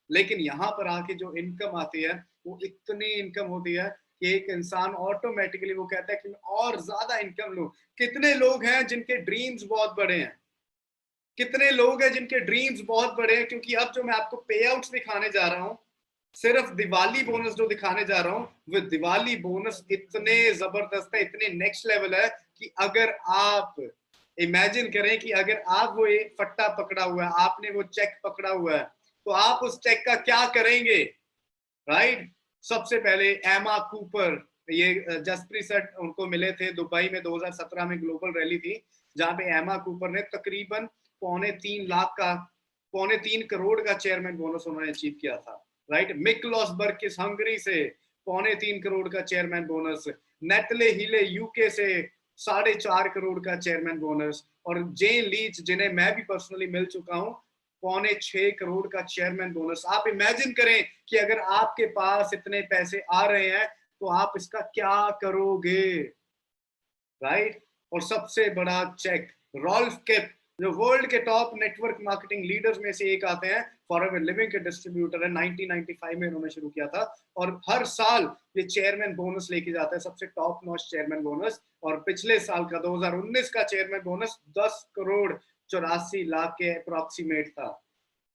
लेकिन यहाँ पर आके जो इनकम आती है वो इतनी इनकम होती है कि एक इंसान ऑटोमेटिकली वो कहता है कि मैं और ज्यादा इनकम लूं। कितने लोग हैं जिनके ड्रीम्स बहुत बड़े हैं, कितने लोग हैं जिनके ड्रीम्स बहुत बड़े हैं। क्योंकि अब जो मैं आपको पे आउट्स दिखाने जा रहा हूं, सिर्फ दिवाली बोनस जो दिखाने जा रहा हूं, वो दिवाली बोनस इतने जबरदस्त है, इतने नेक्स्ट लेवल है कि अगर आप इमेजिन करें कि अगर आप वो एक फट्टा पकड़ा हुआ है, आपने वो चेक पकड़ा हुआ है, तो आप उस चेक का क्या करेंगे, राइट। सबसे पहले एमा कूपर, ये जसप्रीत सर उनको मिले थे दुबई में 2017 में, ग्लोबल रैली थी जहां पे एमा कूपर ने तकरीबन 2.25 लाख का, 2.25 करोड़ का चेयरमैन बोनस उन्होंने अचीव किया था, राइट। मिक लॉसबर्ग किस हंगरी से 2.25 करोड़ का चेयरमैन बोनस, नेटले हिले यूके से 4.5 करोड़ का चेयरमैन बोनस, और जेन लीच जिन्हें मैं भी पर्सनली मिल चुका हूं, 6.25 करोड़ का चेयरमैन बोनस। आप इमेजिन करें कि अगर आपके पास इतने पैसे आ रहे हैं तो आप इसका क्या करोगे, राइट। और सबसे बड़ा चेक, रॉल्फ किप जो वर्ल्ड के टॉप नेटवर्क मार्केटिंग लीडर्स में से एक आते हैं, फॉरएवर लिविंग के डिस्ट्रीब्यूटर है, 1995 में इन्होंने शुरू किया था, और हर साल ये चेयरमैन बोनस लेके जाता है, सबसे टॉप नॉच चेयरमैन बोनस। और पिछले साल का 2019 का चेयरमैन बोनस 10 करोड़ 84 लाख के अप्रोक्सीमेट था।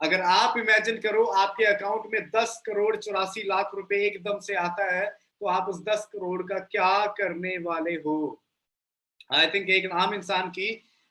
अगर आप इमेजिन करो आपके अकाउंट में 10 करोड़ 84 लाख रुपए एकदम से आता है, तो आप उस 10 करोड़ का क्या करने वाले हो। आई थिंक एक आम इंसान की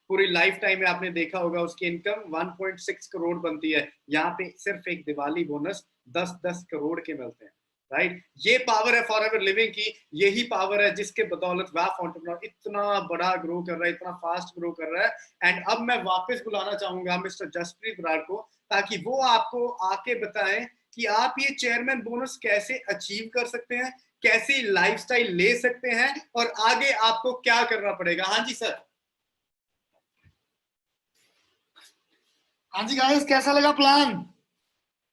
पूरी लाइफ टाइम में आपने देखा होगा उसकी इनकम 1.6 करोड़ बनती है, यहाँ पे सिर्फ एक दिवाली बोनस 10-10 करोड़ के मिलते हैं, राइट। ये पावर है फॉरएवर लिविंग की, यही पावर है जिसके बदौलत वैफ एंटरप्रेन्योर इतना बड़ा ग्रो कर रहा है, इतना फास्ट ग्रो कर रहा है। एंड अब मैं वापस बुलाना चाहूंगा मिस्टर जसप्रीत बराड़ को, ताकि वो आपको आके बताएं कि आप ये चेयरमैन बोनस कैसे अचीव कर सकते हैं, कैसी लाइफस्टाइल ले सकते हैं, और आगे आपको क्या करना पड़ेगा। हाँ जी सर। हाँ जी गाइस, कैसा लगा प्लान?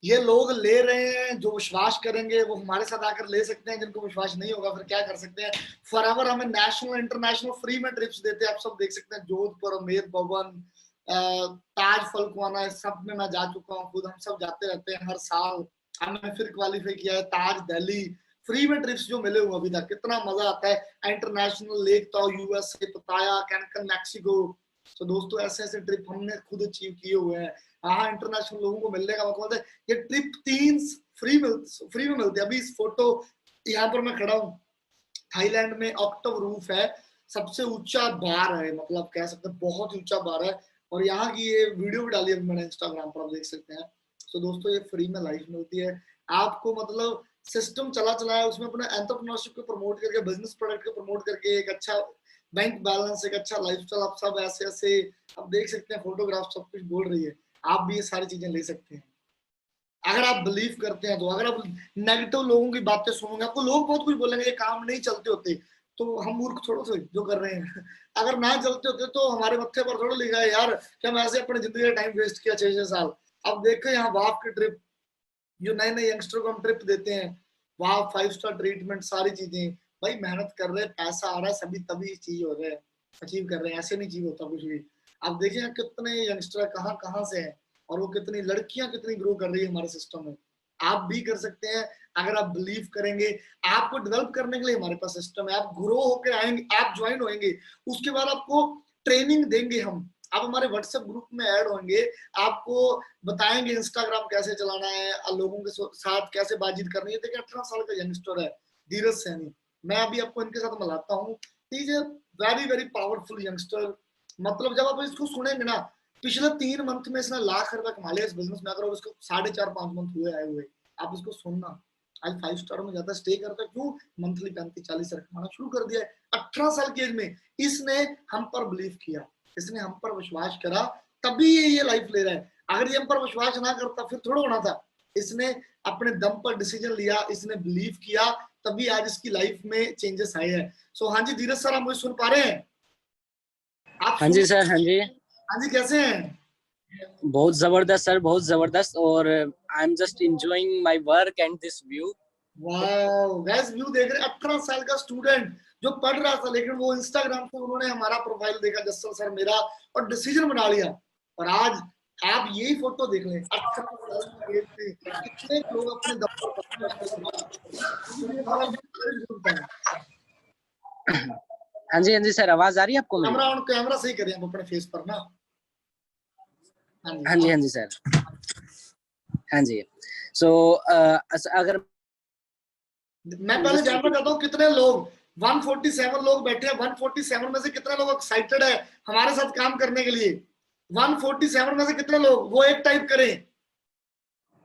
ये लोग ले रहे हैं, जो विश्वास करेंगे वो हमारे साथ आकर ले सकते हैं, जिनको विश्वास नहीं होगा फिर क्या कर सकते हैं। फॉरएवर हमें नेशनल इंटरनेशनल फ्री में ट्रिप्स देते हैं, आप सब देख सकते हैं, जोधपुर, अमेर भवन, ताज फलकुआना, सब में मैं जा चुका हूँ खुद, हम सब जाते रहते हैं हर साल। हमने फिर क्वालिफाई किया है ताज दिल्ली, फ्री में ट्रिप्स जो मिले हुए अभी तक, कितना मजा आता है। इंटरनेशनल लेक ताओ यूएसए, पताया, कैनकन मैक्सिको। तो दोस्तों ऐसे ऐसे ट्रिप हमने खुद अचीव किए हुए हैं। हाँ, इंटरनेशनल लोगों को मिलने का मौका होता है। ये ट्रिप 3 फ्री में मिलती है। अभी इस फोटो यहाँ पर मैं खड़ा हूँ, थाईलैंड में ऑक्टव रूफ है, सबसे ऊंचा बार है, मतलब कह सकते हैं बहुत ऊंचा बार है। और यहाँ की ये वीडियो भी डाली है मैंने इंस्टाग्राम पर, आप देख सकते हैं। सो दोस्तों ये फ्री में लाइफ मिलती है आपको, मतलब सिस्टम चला चला है उसमें अपने एंटरप्रेन्योरशिप को प्रमोट करके, बिजनेस प्रोडक्ट को प्रमोट करके, एक अच्छा बैंक बैलेंस, एक अच्छा लाइफस्टाइल, आप सब ऐसे ऐसे आप देख सकते हैं, फोटोग्राफ सब कुछ बोल रही है, आप भी ये सारी चीजें ले सकते हैं अगर आप बिलीव करते हैं तो। अगर आप नेगेटिव लोगों की बातें सुनोगे, आपको लोग बहुत कुछ बोलेंगे, ये काम नहीं चलते होते, तो हम मूर्ख थोड़ा थे जो कर रहे हैं अगर ना चलते होते तो हमारे मत्थे पर थोड़ा लिखा है यार कि हम ऐसे अपनी जिंदगी का टाइम वेस्ट किया 6-6 साल। अब देखो यहाँ वाफ की ट्रिप, जो नए नए यंगस्टर को हम ट्रिप देते हैं, वहां 5 स्टार ट्रीटमेंट, सारी चीजें, भाई मेहनत कर रहे हैं, पैसा आ रहा है, सभी तभी चीज हो रहा है, अचीव कर रहे हैं, ऐसे नहीं चीज होता कुछ भी। आप देखिए कितने यंगस्टर कहाँ कहाँ से हैं, और वो कितनी लड़कियां कितनी ग्रो कर रही है हमारे सिस्टम में। आप भी कर सकते हैं अगर आप बिलीव करेंगे। आपको डेवलप करने के लिए हमारे पास सिस्टम है, आप ग्रो होकर आएंगे, आप ज्वाइन होंगे, उसके बाद आपको ट्रेनिंग देंगे हम, आप हमारे व्हाट्सएप ग्रुप में ऐड होंगे, आपको बताएंगे इंस्टाग्राम कैसे चलाना है, लोगों के साथ कैसे बातचीत करनी है। देखिए 18 साल का यंगस्टर है धीरज सैनी, मैं अभी आपको इनके साथ मिलाता हूँ। Is a very very powerful youngster. मतलब जब आप इसको सुनेंगे ना, पिछले 3 मंथ में इसने लाख रुपए कमा लिया इस बिजनेस में, अगर उसको 4.5-5 मंथ हुए आए हुए, आप इसको सुनना। आज 5 स्टार में ज्यादा स्टे करता है, क्यों? मंथली 35-40 कमाना शुरू कर दिया है 18 साल की एज में। इसने हम पर बिलीव किया, इसने हम पर विश्वास करा, तभी ये लाइफ ले रहा है। अगर ये हम पर विश्वास ना करता फिर थोड़ा होना था। इसने अपने दम पर डिसीजन लिया, इसने बिलीव किया, तभी आज इसकी लाइफ में चेंजेस आए हैं। सो हाँ जी धीरज सर, आप मुझे सुन पा रहे हैं? आप हाँ सुन? जी सर, हाँ जी। हाँ जी, कैसे हैं? बहुत जबरदस्त सर, बहुत जबरदस्त। और I am just enjoying my work and this view. Wow guys, view देख रहे हैं, 18 साल का स्टूडेंट जो पढ़ रहा था, लेकिन वो इंस्टाग्राम पे उन्होंने हमारा प्रोफाइल देखा, जस्सल सर मेरा, और डिसीजन बना लिया। और आज आप यही फोटो देख लें, 18 साल की एज में कितने लोग अपने दम पर काम करते हैं। ये हमारा यूथ है। हाँ जी, हाँ जी सर, आवाज आ रही है आपको मेरी? कैमरा ऑन, कैमरा सही करिए आप अपने फेस पर ना। हाँ जी, हाँ जी, हाँ जी सर, हाँ जी। सो अगर मैं पहले जानना चाहता हूँ कितने लोग, 147 लोग बैठे हैं, 147 में से कितने लोग एक्साइटेड है हमारे साथ काम करने के लिए? 147 में से कितने लोग, वो एक टाइप करें,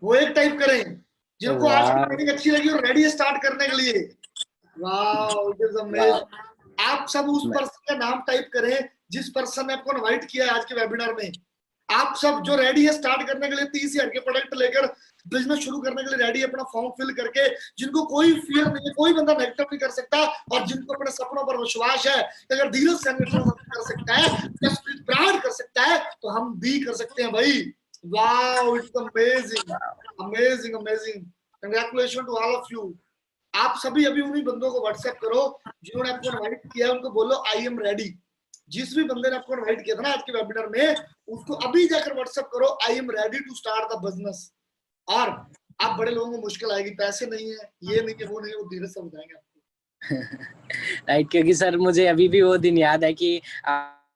वो एक टाइप करें जिनको आज की ट्रेनिंग अच्छी लगी और रेडी है स्टार्ट करने के लिए। Wow, it is amazing. आप सब उस पर्सन का नाम टाइप करें जिस पर्सन ने आपको इनवाइट किया है आज के वेबिनार में। आप सब जो रेडी है स्टार्ट करने के लिए, 30,000 के प्रोडक्ट लेकर बिजनेस शुरू करने के लिए रेडी है, अपना फॉर्म फिल करके, जिनको कोई फियर नहीं है, कोई बंदा नेगेटिव नहीं कर सकता, और जिनको अपने सपनों पर विश्वास है कि अगर धीरज सैनी कर सकता है, जसप्रीत बराड़ कर सकता है, तो हम भी कर सकते हैं भाई। Wow, it's amazing, amazing, amazing. Congratulation to all of you. आप सभी अभी उन्हीं बंदों को व्हाट्सएप करो जिन्होंने आपको इनवाइट किया है, उनको बोलो आई एम रेडी। जिस भी बंदे ने आपको इनवाइट किया था ना आज के वेबिनार में, उसको अभी जाकर व्हाट्सएप करो, I am ready to start the business. और आप बड़े लोगों को मुश्किल आएगी, पैसे नहीं है, ये नहीं है, वो नहीं है, वो धीरज से बताएंगे आपको। राइट, क्योंकि सर मुझे अभी भी वो दिन याद है कि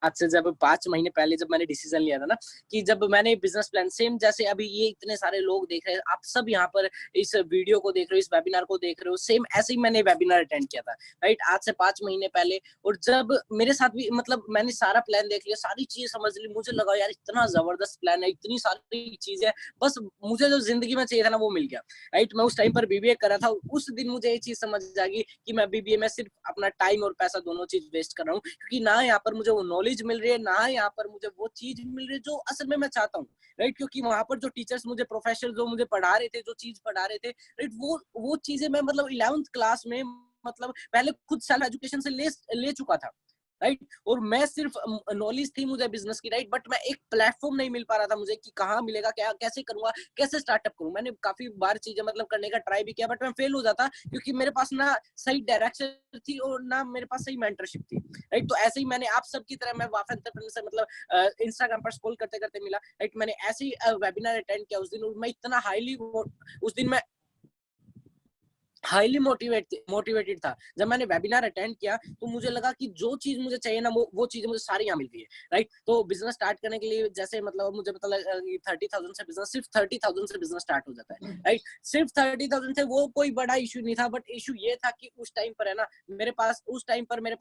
आज से जब 5 महीने पहले जब मैंने डिसीजन लिया था ना, कि जब मैंने बिजनेस प्लान, सेम जैसे अभी ये इतने सारे लोग देख रहे हैं, आप सब यहाँ पर इस वीडियो को देख रहे हो, इस वेबिनार को देख रहे हो, सेम ऐसे ही मैंने वेबिनार अटेंड किया था, राइट, आज से 5 महीने पहले। और जब मेरे साथ भी, मतलब मैंने सारा प्लान देख लिया, सारी चीजें समझ ली, मुझे लगा यार इतना जबरदस्त प्लान है, इतनी सारी चीजें, बस मुझे जो जिंदगी में चाहिए था ना वो मिल गया, राइट। मैं उस टाइम पर बीबीए कर रहा था, उस दिन मुझे ये चीज समझ आ गई कि मैं बीबीए में सिर्फ अपना टाइम और पैसा दोनों चीज वेस्ट कर रहा हूँ, क्योंकि ना यहाँ पर मुझे वो नॉलेज मिल रही है, ना यहाँ पर मुझे वो चीज मिल रही है जो असल में मैं चाहता हूँ, राइट। क्योंकि वहां पर जो टीचर्स मुझे, प्रोफेसर जो मुझे पढ़ा रहे थे, जो चीज पढ़ा रहे थे, राइट, वो चीजें मैं मतलब 11th क्लास में, मतलब पहले खुद सेल्फ एजुकेशन से ले चुका था, राइट। और मैं सिर्फ नॉलेज थी मुझे बिजनेस की, राइट, बट मैं एक प्लेटफॉर्म नहीं मिल पा रहा था मुझे कि कहाँ मिलेगा, क्या कैसे करूंगा, कैसे स्टार्टअप करूं। मैंने काफी बार चीजें मतलब करने का ट्राई भी किया, बट मैं फेल हो जाता, क्योंकि मेरे पास ना सही डायरेक्शन थी और ना मेरे पास सही मेंटरशिप थी, राइट। तो ऐसे ही मैंने आप सबकी तरह, मैं वाफ एंटरप्रेन्योर से मतलब इंस्टाग्राम पर स्क्रॉल करते करते मिला, राइट। मैंने ऐसे ही वेबिनार अटेंड किया उस दिन, और मैं इतना हाईली, उस दिन मैं हाईली मोटिवेटेड था। जब मैंने वेबिनार अटेंड किया तो मुझे लगा कि जो चीज मुझे चाहिए ना वो चीज मुझे सारी यहाँ मिल गई है, राइट। तो बिजनेस स्टार्ट करने के लिए जैसे मतलब मुझे पता लगा कि 30,000 से बिजनेस, सिर्फ 30,000 से बिजनेस स्टार्ट हो जाता है, राइट। सिर्फ 30,000 से वो कोई बड़ा इशू नहीं था, बट इशू ये था कि उस टाइम पर है ना मेरे पास उस टाइम पर मेरे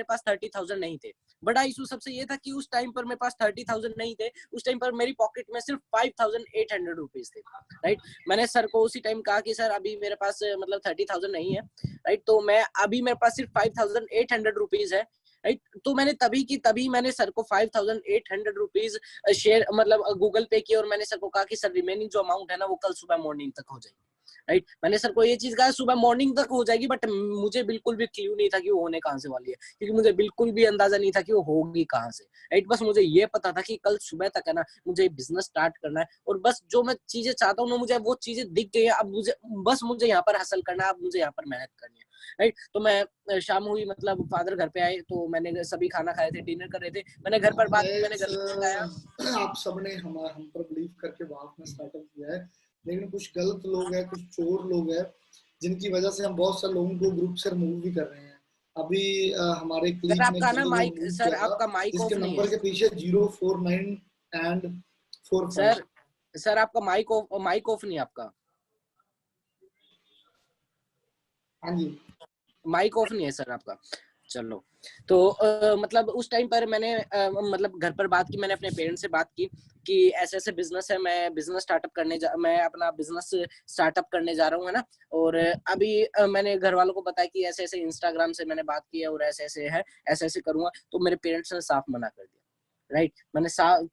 पास 30,000 नहीं थे। बड़ा इशू सबसे ये था कि उस टाइम पर मेरे पास 30,000 नहीं थे, उस टाइम पर मेरी पॉकेट में सिर्फ 5,800 रुपीज थे, राइट। मैंने सर को उसी टाइम कहा कि सर अभी मेरे पास मतलब 30,000 नहीं है, राइट। तो मैं अभी मेरे पास सिर्फ 5,800 रुपीज है, राइट। तो मैंने तभी मैंने सर को 5,800 रुपीज शेयर मतलब गूगल पे किया, और मैंने सर को कहा कि सर रिमेनिंग जो अमाउंट है ना वो कल सुबह मॉर्निंग तक हो जाएगी, राइट। मैंने सर को ये चीज कहा सुबह मॉर्निंग तक हो जाएगी, बट मुझे बिल्कुल भी क्लू नहीं था कि वो होने कहां से वाली है, क्योंकि मुझे बिल्कुल भी अंदाजा नहीं था कि वो होगी कहां से, राइट। बस मुझे ये पता था कि कल सुबह तक है ना मुझे बिजनेस स्टार्ट करना है, और बस जो मैं चीजें चाहता हूँ ना मुझे वो चीजें दिख गई है। अब मुझे यहाँ पर हासिल करना है, अब मुझे यहाँ पर मेहनत करनी है, राइट। तो मैं शाम हुई, मतलब फादर घर पे आए, तो मैंने सभी खाना खाए थे, डिनर कर रहे थे, मैंने घर पर बात की, मैंने घर पर बताया। आप सबने हम पर बिलीव करके वाह में स्टार्टअप किया है, लेकिन कुछ गलत लोग हैं, कुछ चोर लोग हैं, जिनकी वजह से हम बहुत सारे लोगों को ग्रुप से रिमूव भी कर रहे हैं। अभी हमारे सर क्लीग ने आपका ना किसी को माइक, रिमूव सर किया था, आपका माइक जिसके ऑफ नहीं नंबर है के पीछे 049 एंड 45। सर आपका माइक ऑफ नहीं है आपका, हाँ जी। माइक ऑफ नहीं है सर आपका। चलो, तो मतलब उस टाइम पर मैंने मतलब घर पर बात की, मैंने अपने पेरेंट्स से बात की कि ऐसे ऐसे बिजनेस है, मैं अपना बिजनेस स्टार्टअप करने जा रहा हूँ, है ना। और अभी मैंने घर वालों को बताया कि ऐसे ऐसे इंस्टाग्राम से मैंने बात की है और ऐसे ऐसे है, ऐसे ऐसे करूंगा। तो मेरे पेरेंट्स ने साफ मना कर दिया, राइट।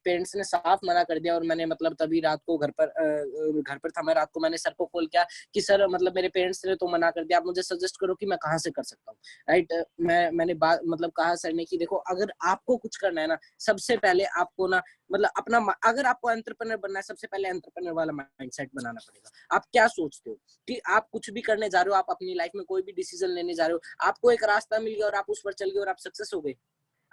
पेरेंट्स ने साफ मना कर दिया, और मैंने मतलब तभी रात को घर पर था मैं, रात को मैंने सर को कॉल किया कि सर मतलब मेरे पेरेंट्स ने तो मना कर दिया, आप मुझे सजेस्ट करो कि मैं कहाँ से कर सकता हूँ, राइट। मैंने बात मतलब कहा सर ने कि देखो अगर आपको कुछ करना है ना, सबसे पहले आपको ना मतलब अपना, अगर आपको एंटरप्रेन्योर बनना है, सबसे पहले एंटरप्रेन्योर वाला माइंडसेट बनाना पड़ेगा। आप क्या सोचते हो कि आप कुछ भी करने जा रहे हो, आप अपनी लाइफ में कोई भी डिसीजन लेने जा रहे हो, आपको एक रास्ता मिल गया और आप उस पर चल गए और आप सक्सेस हो गए,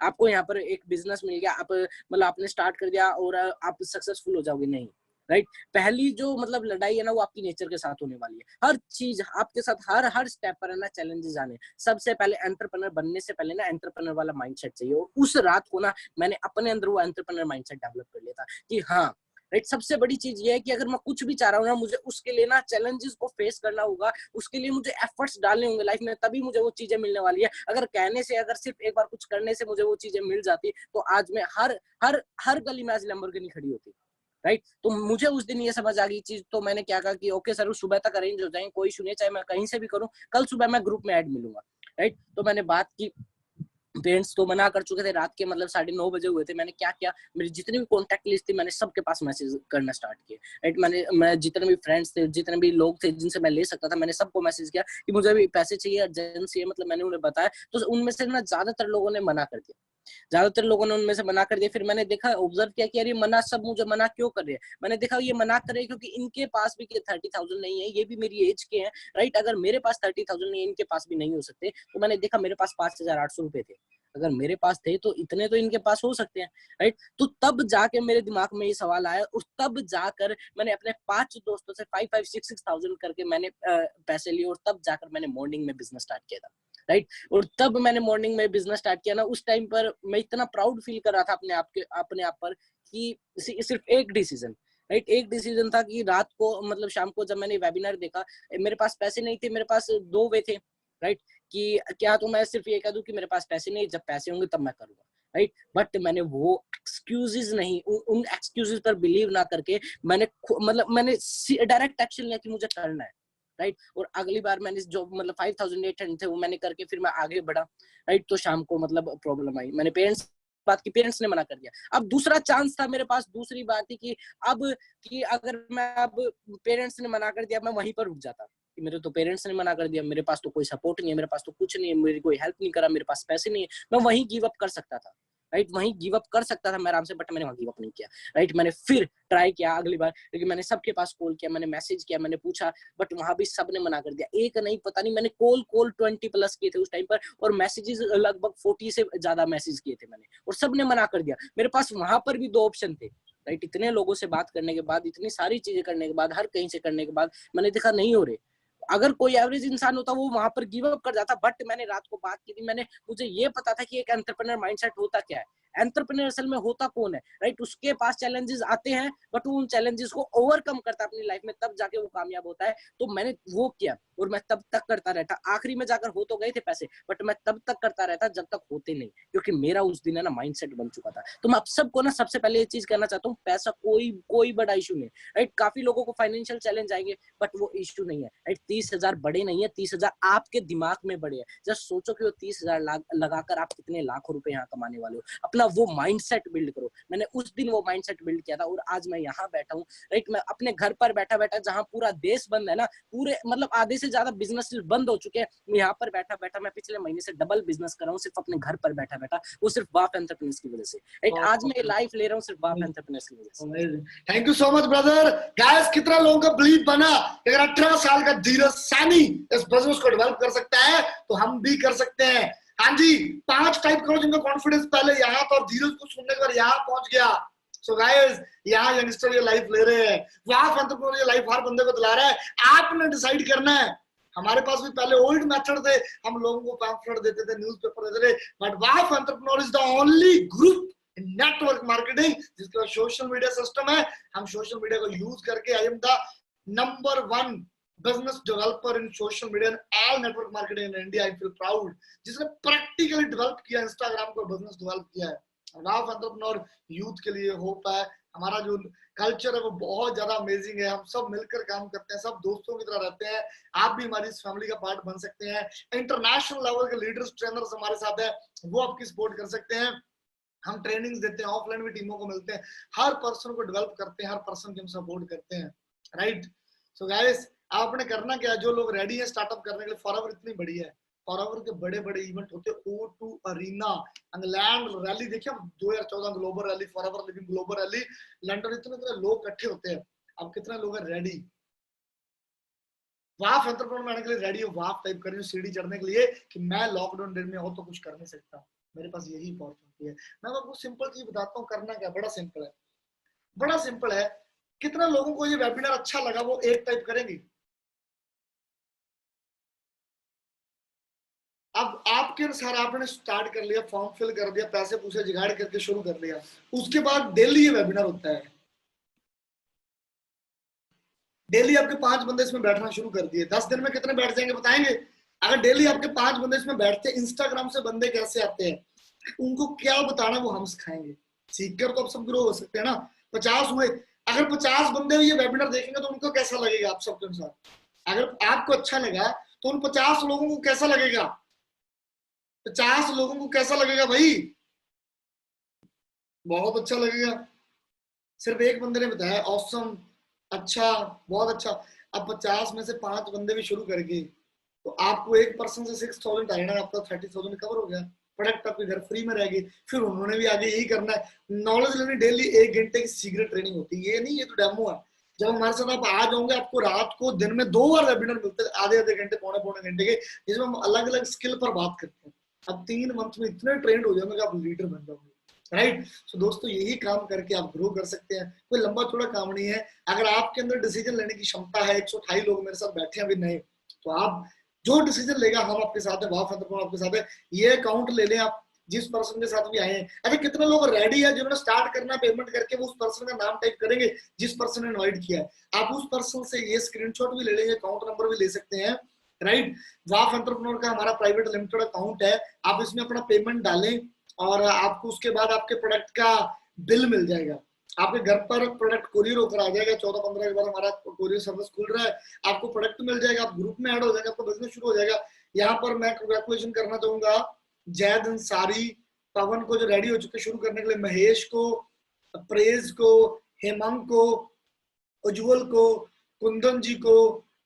आपको यहाँ पर एक बिजनेस मिल गया, आप मतलब आपने स्टार्ट कर दिया और आप सक्सेसफुल हो जाओगे, नहीं, राइट। पहली जो मतलब लड़ाई है ना वो आपकी नेचर के साथ होने वाली है। हर चीज आपके साथ हर स्टेप पर है ना चैलेंजेस आने। सबसे पहले एंटरप्रेन्योर बनने से पहले ना एंटरप्रेन्योर वाला माइंडसेट चाहिए, और उस रात को ना मैंने अपने अंदर वो एंटरप्रेन्योर माइंडसेट डेवलप कर लिया था कि हाँ, राइट। सबसे बड़ी चीज ये है कि अगर मैं कुछ भी चाह रहा हूँ ना, मुझे उसके लिए ना चैलेंजेस को फेस करना होगा, उसके लिए मुझे एफर्ट्स डालने होंगे लाइफ में, तभी मुझे वो चीजें मिलने वाली है। अगर कहने से, अगर सिर्फ एक बार कुछ करने से मुझे वो चीजें मिल जाती, तो आज मैं हर गली में आज लैम्बोर्गिनी खड़ी होती, राइट। तो मुझे उस दिन ये समझ आ गई चीज, तो मैंने क्या कहा कि ओके सर, सुबह तक अरेंज हो जाएंगे, कोई सुने, चाहे मैं कहीं से भी करूं, कल सुबह मैं ग्रुप में ऐड मिलूंगा, राइट। तो मैंने बात की, पेरेंट्स तो मना कर चुके थे, रात के मतलब 9:30 बजे हुए थे। मैंने क्या किया, मेरी जितनी भी कॉन्टेक्ट लिस्ट थी मैंने सबके पास मैसेज करना स्टार्ट किया, राइट। मैं जितने भी फ्रेंड्स थे, जितने भी लोग थे जिनसे मैं ले सकता था, मैंने सबको मैसेज किया कि मुझे भी पैसे चाहिए, अर्जेंसी है, मतलब मैंने उन्हें बताया। तो उनमें से ना ज्यादातर लोगों ने मना कर दिया, ज्यादातर लोगों ने उनमें से मना कर दिया। फिर मैंने देखा, ऑब्जर्व किया कि यार ये मना, सब मुझे मना क्यों कर रहे हैं। मैंने देखा ये मना कर रहे हैं क्योंकि इनके पास भी 30,000 नहीं है, ये भी मेरी एज के हैं, राइट। अगर मेरे पास 30,000 नहीं है, इनके पास भी नहीं हो सकते। तो मैंने देखा मेरे पास 5,800 रुपए थे, अगर मेरे पास थे तो इतने तो इनके पास हो सकते हैं, राइट। तो तब जाके मेरे दिमाग में ये सवाल आया, और तब जाकर मैंने अपने 5 दोस्तों से 5,500-6,000 करके मैंने पैसे लिए, और तब जाकर मैंने मॉर्निंग में बिजनेस स्टार्ट किया था, राइट। और तब मैंने मॉर्निंग में बिजनेस स्टार्ट किया ना, उस टाइम पर मैं इतना प्राउड फील कर रहा था अपने आप पर कि सिर्फ एक डिसीजन, राइट, एक डिसीजन था कि रात को मतलब शाम को जब मैंने वेबिनार देखा, मेरे पास पैसे नहीं थे, मेरे पास 2 वे थे, राइट। कि क्या तो मैं सिर्फ ये कह दूं कि मेरे पास पैसे नहीं, जब पैसे होंगे तब मैं करूंगा, राइट। बट मैंने वो एक्सक्यूजेस नहीं, उन एक्सक्यूजेस पर बिलीव ना करके मैंने डायरेक्ट एक्शन लिया कि मुझे करना है, राइट। और अगली बार मैंने जो मतलब 5,800 थे वो मैंने करके फिर मैं आगे बढ़ा, राइट। तो शाम को मतलब प्रॉब्लम आई, मैंने पेरेंट्स बात की, पेरेंट्स ने मना कर दिया। अब दूसरा चांस था मेरे पास, दूसरी बात थी कि अब कि अगर मैं अब पेरेंट्स ने मना कर दिया, मैं वहीं पर रुक जाता कि मेरे तो पेरेंट्स ने मना कर दिया, मेरे पास तो कोई सपोर्ट नहीं है, मेरे पास तो कुछ नहीं है, मेरी कोई हेल्प नहीं करा, मेरे पास पैसे नहीं है, मैं वहीं गिव अप कर सकता था, राइट। वहीं गिव अप कर सकता था मैं आराम से, बट मैंने वहां गिव अप नहीं किया, राइट। मैंने फिर ट्राई किया अगली बार, लेकिन मैंने सबके पास कॉल किया, मैंने मैसेज किया, मैंने पूछा, बट वहां भी सबने मना कर दिया। एक नहीं, पता नहीं, मैंने कॉल 20+ किए थे उस टाइम पर, और मैसेजेस लगभग 40 से ज्यादा मैसेज किए थे मैंने, और सबने मना कर दिया। मेरे पास वहां पर भी 2 ऑप्शन थे, राइट। इतने लोगों से बात करने के बाद, इतनी सारी चीजें करने के बाद, हर कहीं से करने के बाद मैंने देखा नहीं हो रहे, अगर कोई एवरेज इंसान होता वो वहां पर गिव अप कर जाता। बट मैंने रात को बात की थी, मुझे ये पता था कि एक एंटरप्रेन्योर माइंडसेट होता क्या है, एंटरप्रेन्योर असल में होता कौन है, राइट। उसके पास चैलेंजेस आते हैं बट वो उन चैलेंजेस को ओवरकम करता है अपनी लाइफ में, तब जाके वो कामयाब होता है। तो मैंने वो किया और मैं तब तक करता रहता। आखिरी में जाकर हो तो गए थे पैसे, बट मैं तब तक करता रहता जब तक होते नहीं, क्योंकि मेरा उस दिन है ना माइंडसेट बन चुका था। तो मैं आप सबको ना सबसे पहले ये चीज कहना चाहता हूँ, पैसा कोई बड़ा इशू नहीं, राइट। काफी लोगों को फाइनेंशियल चैलेंज आएंगे बट वो इशू नहीं है, राइट। 30,000 बड़े नहीं है, 30,000 आपके दिमाग में बड़े है। जस्ट सोचो कि वो 30,000 लगाकर आप कितने लाखों रुपए यहाँ कमाने वाले हो। अपना वो माइंडसेट बिल्ड करो। मैंने उस दिन वो माइंडसेट बिल्ड किया था और आज मैं यहाँ बैठा हूँ, राइट। मैं अपने घर पर बैठा बैठा, जहाँ पूरा देश बंद है ना, पूरे मतलब आधे से ज्यादा बिजनेस बंद हो चुके हैं, यहाँ पर बैठा बैठा मैं पिछले महीने से डबल बिजनेस कर रहा हूँ, सिर्फ अपने घर पर बैठा बैठा, वो सिर्फ वाफ एंटरप्रेन्योर्स की वजह से, राइट। आज मैं लाइफ ले रहा हूँ सिर्फ वाफ एंटरप्रेन्योर्स की वजह से। Thank you so much brother. Guys, कितना लोगों का बिलीव बना अगर 18 साल का धीरज सैनी इस बिजनेस को डेवलप कर सकता है तो हम भी कर सकते हैं। हाँ जी, 5 टाइप करो जिनका कॉन्फिडेंस पहले यहाँ पर धीरज को सुनने के बाद यहाँ पहुंच गया। सो गाइस, यहाँ यंगस्टर ये लाइफ ले रहे हैं, वाफ एंटरप्रेन्योर ये लाइफ हर बंदे को दिला रहा है। आपने डिसाइड करना है। हमारे पास भी पहले ओल्ड मेथड थे, हम लोगों को पैम्फलेट देते थे, न्यूज़पेपर देते थे, बट वाफ entrepreneur is the only group network marketing जिसके पास सोशल मीडिया सिस्टम है। हम सोशल मीडिया को यूज करके I am the number 1 business developer in social media and all network marketing in India. I feel proud, जिसने practically develop किया, Instagram को business develop किया है। वाफ एंटरप्रेन्योर यूथ के लिए होप है। हमारा जो कल्चर है वो बहुत ज्यादा अमेजिंग है। हम सब मिलकर काम करते हैं, सब दोस्तों की तरह रहते हैं। आप भी हमारी इस फैमिली का पार्ट बन सकते हैं। इंटरनेशनल लेवल के लीडर्स, ट्रेनर्स हमारे साथ है, वो आपकी सपोर्ट कर सकते हैं। हम ट्रेनिंग्स देते हैं, ऑफलाइन भी टीमों को मिलते हैं, हर पर्सन को डेवलप करते हैं, हर पर्सन की हम सपोर्ट करते हैं, राइट। सो गाइस, आपने करना क्या, जो लोग रेडी है स्टार्टअप करने के लिए, फॉरएवर इतनी बड़ी है, फॉरएवर के बड़े बड़े इवेंट होते हैं, O2 अरीना, इंग्लैंड रैली देखिए, 2014 global rally, forever living global rally, London, इतने लोग इकट्ठे होते हैं। अब कितने लोग हैं रेडी वाफ एंटरप्रेन्योर बनने के लिए? रेडी हो, वाफ टाइप कर रही हूँ सीढ़ी चढ़ने के लिए कि मैं लॉकडाउन डेट में हो तो कुछ कर नहीं सकता, मेरे पास यही अपॉर्चुनिटी है। मैं आपको सिंपल चीज बताता हूँ, करना क्या, बड़ा सिंपल है, बड़ा सिंपल है। कितना लोगों को ये वेबिनार अच्छा लगा, वो एक टाइप करेंगे। अब आपके अनुसार आपने स्टार्ट कर लिया, फॉर्म फिल कर दिया, पैसे पूछे जुगाड़ करके शुरू कर लिया, उसके बाद डेली ये वेबिनार होता है। डेली आपके 5 बंदे इसमें बैठना शुरू कर दिए, 10 दिन में कितने बैठ जाएंगे बताएंगे? अगर डेली आपके 5 बंदे इसमें बैठते, इंस्टाग्राम से बंदे कैसे आते हैं, उनको क्या बताना वो हम सिखाएंगे। सीखकर तो आप सब ग्रो हो सकते हैं ना। 50 हुए, अगर 50 बंदे ये वेबिनार देखेंगे तो उनको कैसा लगेगा आप सबके अनुसार? अगर आपको अच्छा लगा तो उन 50 लोगों को कैसा लगेगा? 50 लोगों को कैसा लगेगा भाई? बहुत अच्छा लगेगा। सिर्फ एक बंदे ने बताया ऑसम, अच्छा, बहुत अच्छा। अब 50 में से 5 बंदे भी शुरू करेंगे तो आपको एक पर्सन से 6,000 आए ना, आपका 30,000 कवर हो गया। प्रोडक्ट आपके घर फ्री में रहेगी। फिर उन्होंने भी आगे यही करना है, नॉलेज लेनी। डेली 1 घंटे की सीक्रेट ट्रेनिंग होती है, ये नहीं ये तो डेमो है। जब हमारे साथ आप आ जाओगे, आपको रात को दिन में 2 बार वेबिनार मिलते हैं, आधे घंटे, पौने घंटे के, जिसमें हम अलग अलग स्किल पर बात करते हैं। अब 3 मंथ में इतने ट्रेंड हो जाओगे आप लीडर बन जाओगे, राइट। सो दोस्तों, यही काम करके आप ग्रो कर सकते हैं। कोई लंबा चौड़ा काम नहीं है। अगर आपके अंदर डिसीजन लेने की क्षमता है, 128 लोग मेरे साथ बैठे हैं अभी नए, तो आप जो डिसीजन लेगा हम आपके साथ है, वाफ एंटरप्रेन्योर आपके साथ है। ये अकाउंट ले लें आप जिस पर्सन के साथ भी आए हैं। अच्छा, कितने लोग रेडी है जिन्होंने स्टार्ट करना, पेमेंट करके वो उस पर्सन का नाम टाइप करेंगे जिस पर्सन ने इनवाइट किया है। आप उस पर्सन से ये स्क्रीनशॉट भी ले लेंगे, अकाउंट नंबर भी ले सकते हैं, राइट। वाफ एंटरप्रेन्योर का हमारा प्राइवेट लिमिटेड अकाउंट है, आप इसमें अपना पेमेंट डालें और आपको उसके बाद आपके प्रोडक्ट का बिल मिल जाएगा। आपके घर पर प्रोडक्ट कोरियर होकर आ जाएगा। 14-15 के बाद हमारा कोरियर सर्विस खुल रहा है, आपको प्रोडक्ट मिल जाएगा, आप ग्रुप में ऐड हो जाएगा, आपका बिजनेस शुरू हो जाएगा। यहाँ पर मैं कंग्रेचुलेशन करना चाहूंगा जैद अंसारी, पवन को जो रेडी हो चुके शुरू करने के लिए, महेश को, प्रेज को, हेमंत को, उज्जवल को, कुंदन जी को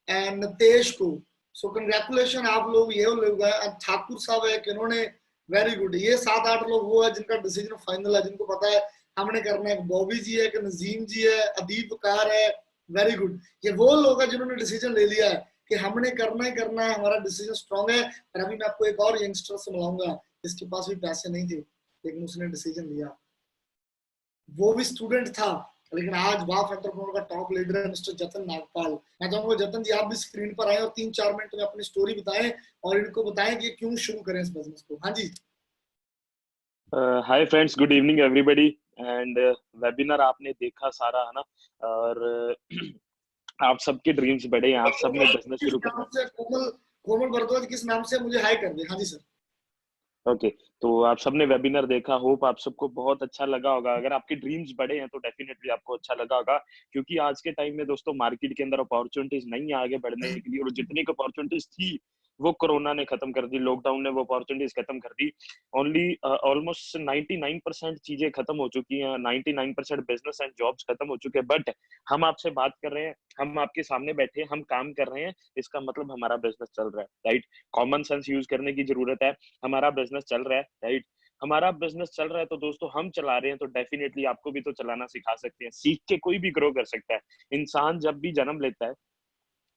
एंड नितेश को। सो कंग्रेचुलेशन, आप लोग ये लोग हैं। ठाकुर साहब है कि इन्होंने, वेरी गुड। ये 7-8 लोग वो है जिनका डिसीजन फाइनल है, जिनको पता है हमने करना है। बॉबी जी है, कि नजीम जी है, अदीब कार है, वेरी गुड। ये वो लोग हैं जिन्होंने डिसीजन ले लिया है कि हमने करना ही करना है, हमारा डिसीजन स्ट्रांग है। और अभी मैं आपको एक और यंगस्टर से मिलाऊंगा जिसके पास भी पैसे नहीं थे लेकिन उसने डिसीजन लिया। वो भी स्टूडेंट था, लेकिन आज वाफ एंटरप्रेन्योर का टॉप लीडर है मिस्टर जतिन नागपाल। मैं चाहूंगा जतिन जी आप भी स्क्रीन पर आए और 3-4 मिनट में अपनी स्टोरी बताएं और इनको बताएं कि क्यों शुरू करें इस बिजनेस को। हाँ जी। Hi friends, good evening everybody. And webinar आपने देखा सारा, है ना? और आप सबके ड्रीम्स बड़े हैं, आप सब ने बिजनेस किस शुरू नाम करना से कोमल कोमल भारद्वाज किस नाम से मुझे हाई कर दे। हाँ जी सर। है। ओके, तो आप सबने वेबिनार देखा, होप आप सबको बहुत अच्छा लगा होगा। अगर आपके ड्रीम्स बड़े हैं तो डेफिनेटली आपको अच्छा लगा होगा, क्योंकि आज के टाइम में दोस्तों मार्केट के अंदर अपॉर्चुनिटीज नहीं है आगे बढ़ने के लिए, और जितनी अपॉर्चुनिटीज थी वो कोरोना ने खत्म कर दी, लॉकडाउन ने वो अपॉर्चुनिटीज खत्म कर दी। ओनली ऑलमोस्ट 99% चीजें खत्म हो चुकी हैं, 99% बिजनेस एंड जॉब्स खत्म हो चुके हैं। बट हम आपसे बात कर रहे हैं, हम आपके सामने बैठे हैं, हम काम कर रहे हैं, इसका मतलब हमारा बिजनेस चल रहा है, राइट? कॉमन सेंस यूज करने की जरूरत है। हमारा बिजनेस चल रहा है, राइट? हमारा बिजनेस चल रहा है तो दोस्तों हम चला रहे हैं, तो डेफिनेटली आपको भी तो चलाना सिखा सकते हैं। सीख के कोई भी ग्रो कर सकता है। इंसान जब भी जन्म लेता है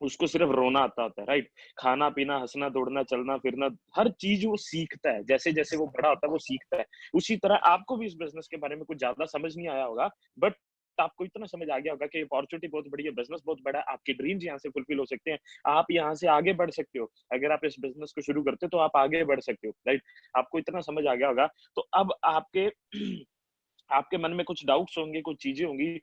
उसको सिर्फ रोना आता होता है, राइट? खाना पीना, हंसना, दौड़ना, चलना फिरना, हर चीज वो सीखता है। जैसे जैसे वो बड़ा होता है वो सीखता है। उसी तरह आपको भी इस बिजनेस के बारे में कुछ ज्यादा समझ नहीं आया होगा, बट आपको इतना समझ आ गया होगा कि अपॉर्चुनिटी बहुत बड़ी है, बिजनेस बहुत बड़ा है, आपके ड्रीम्स यहाँ से फुलफिल हो सकते हैं, आप यहाँ से आगे बढ़ सकते हो। अगर आप इस बिजनेस को शुरू करते हो तो आप आगे बढ़ सकते हो, राइट? आपको इतना समझ आ गया होगा। तो अब आपके आपके मन में कुछ डाउट्स होंगे, कुछ चीजें होंगी।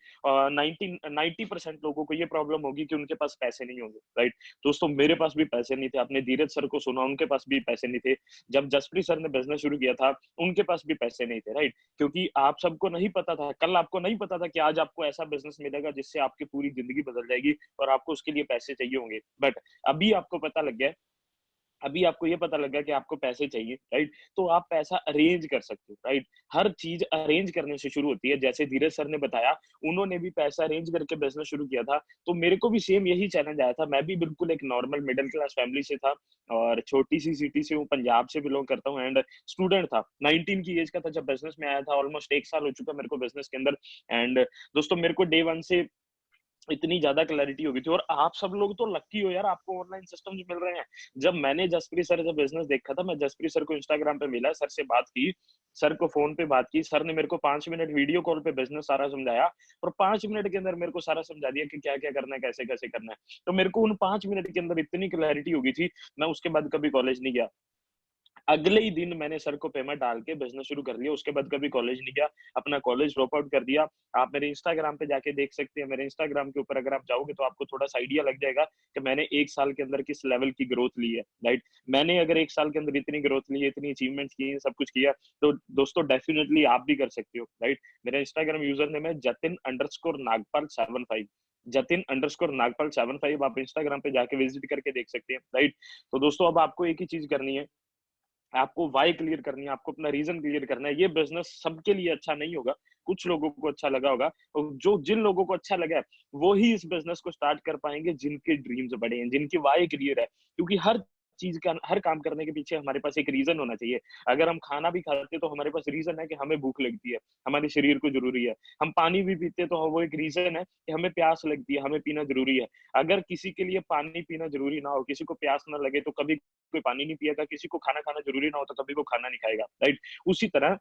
90% लोगों को ये प्रॉब्लम होगी कि उनके पास पैसे नहीं होंगे, राइट? दोस्तों मेरे पास भी पैसे नहीं थे, आपने धीरज सर को सुना, उनके पास भी पैसे नहीं थे। जब जसप्रीत सर ने बिजनेस शुरू किया था उनके पास भी पैसे नहीं थे, राइट? क्योंकि आप सबको नहीं पता था, कल आपको नहीं पता था कि आज आपको ऐसा बिजनेस मिलेगा जिससे आपकी पूरी जिंदगी बदल जाएगी और आपको उसके लिए पैसे चाहिए होंगे। बट अभी आपको पता लग गया, अभी आपको ये पता लगा कि आपको पैसे चाहिए, राइट? तो आप पैसा अरेंज कर सकते हो, राइट? हर चीज अरेंज करने से शुरू होती है। जैसे धीरज सर ने बताया, उन्होंने भी पैसा अरेंज करके बिजनेस शुरू किया था, तो मेरे को भी सेम यही चैलेंज आया था। मैं भी बिल्कुल एक नॉर्मल मिडिल क्लास फैमिली से था और छोटी सी सिटी से हूँ, पंजाब से बिलोंग करता हूँ, एंड स्टूडेंट था, 19 की एज का था जब बिजनेस में आया था। ऑलमोस्ट 1 साल हो चुका मेरे को बिजनेस के अंदर। एंड दोस्तों मेरे को डे वन से इतनी ज्यादा क्लैरिटी हो गई थी। और आप सब लोग तो लकी हो यार, आपको ऑनलाइन सिस्टम मिल रहे हैं। जब मैंने जसप्रीत सर का बिजनेस देखा था, मैं जसप्रीत सर को इंस्टाग्राम पे मिला, सर से बात की, सर को फोन पे बात की, सर ने मेरे को 5 मिनट वीडियो कॉल पे बिजनेस सारा समझाया, और 5 मिनट के अंदर मेरे को सारा समझा दिया कि क्या क्या करना है, कैसे कैसे करना है। तो मेरे को उन 5 मिनट के अंदर इतनी क्लैरिटी हो गई थी, मैं उसके बाद कभी कॉलेज नहीं गया। अगले ही दिन मैंने सर को पेमेंट डाल के बिजनेस शुरू कर लिया। उसके बाद कभी कॉलेज नहीं गया, अपना कॉलेज ड्रॉप आउट कर दिया। आप मेरे इंस्टाग्राम पे जाके देख सकते हैं। मेरे इंस्टाग्राम के ऊपर अगर आप जाओगे तो आपको थोड़ा सा आइडिया लग जाएगा कि मैंने 1 साल के अंदर किस लेवल की ग्रोथ ली है, राइट? मैंने अगर 1 साल के अंदर इतनी ग्रोथ ली है, इतनी अचीवमेंट्स की है, सब कुछ किया, तो दोस्तों डेफिनेटली आप भी कर सकते हो, राइट? मेरा इंस्टाग्राम यूजर नेम है जतिन_नागपाल75। जतिन_नागपाल75। आप इंस्टाग्राम पे जाके विजिट करके देख सकते हैं, राइट? तो दोस्तों अब आपको एक ही चीज करनी है, आपको वाई क्लियर करनी है, आपको अपना रीजन क्लियर करना है। ये बिजनेस सबके लिए अच्छा नहीं होगा, कुछ लोगों को अच्छा लगा होगा, और जो जिन लोगों को अच्छा लगा है वो ही इस बिजनेस को स्टार्ट कर पाएंगे जिनके ड्रीम्स बड़े हैं, जिनकी वाई क्लियर है। क्योंकि हर चीज का, हर काम करने के पीछे हमारे पास एक रीजन होना चाहिए। अगर हम खाना भी खाते हैं तो हमारे पास रीजन है कि हमें भूख लगती है, हमारे शरीर को जरूरी है। हम पानी भी पीते हैं तो वो एक रीजन है कि हमें प्यास लगती है, हमें पीना जरूरी है। अगर किसी के लिए पानी पीना जरूरी ना हो, किसी को प्यास ना लगे, तो कभी कोई पानी नहीं पिएगा। किसी को खाना खाना जरूरी ना हो तो कभी वो खाना नहीं खाएगा, राइट? उसी तरह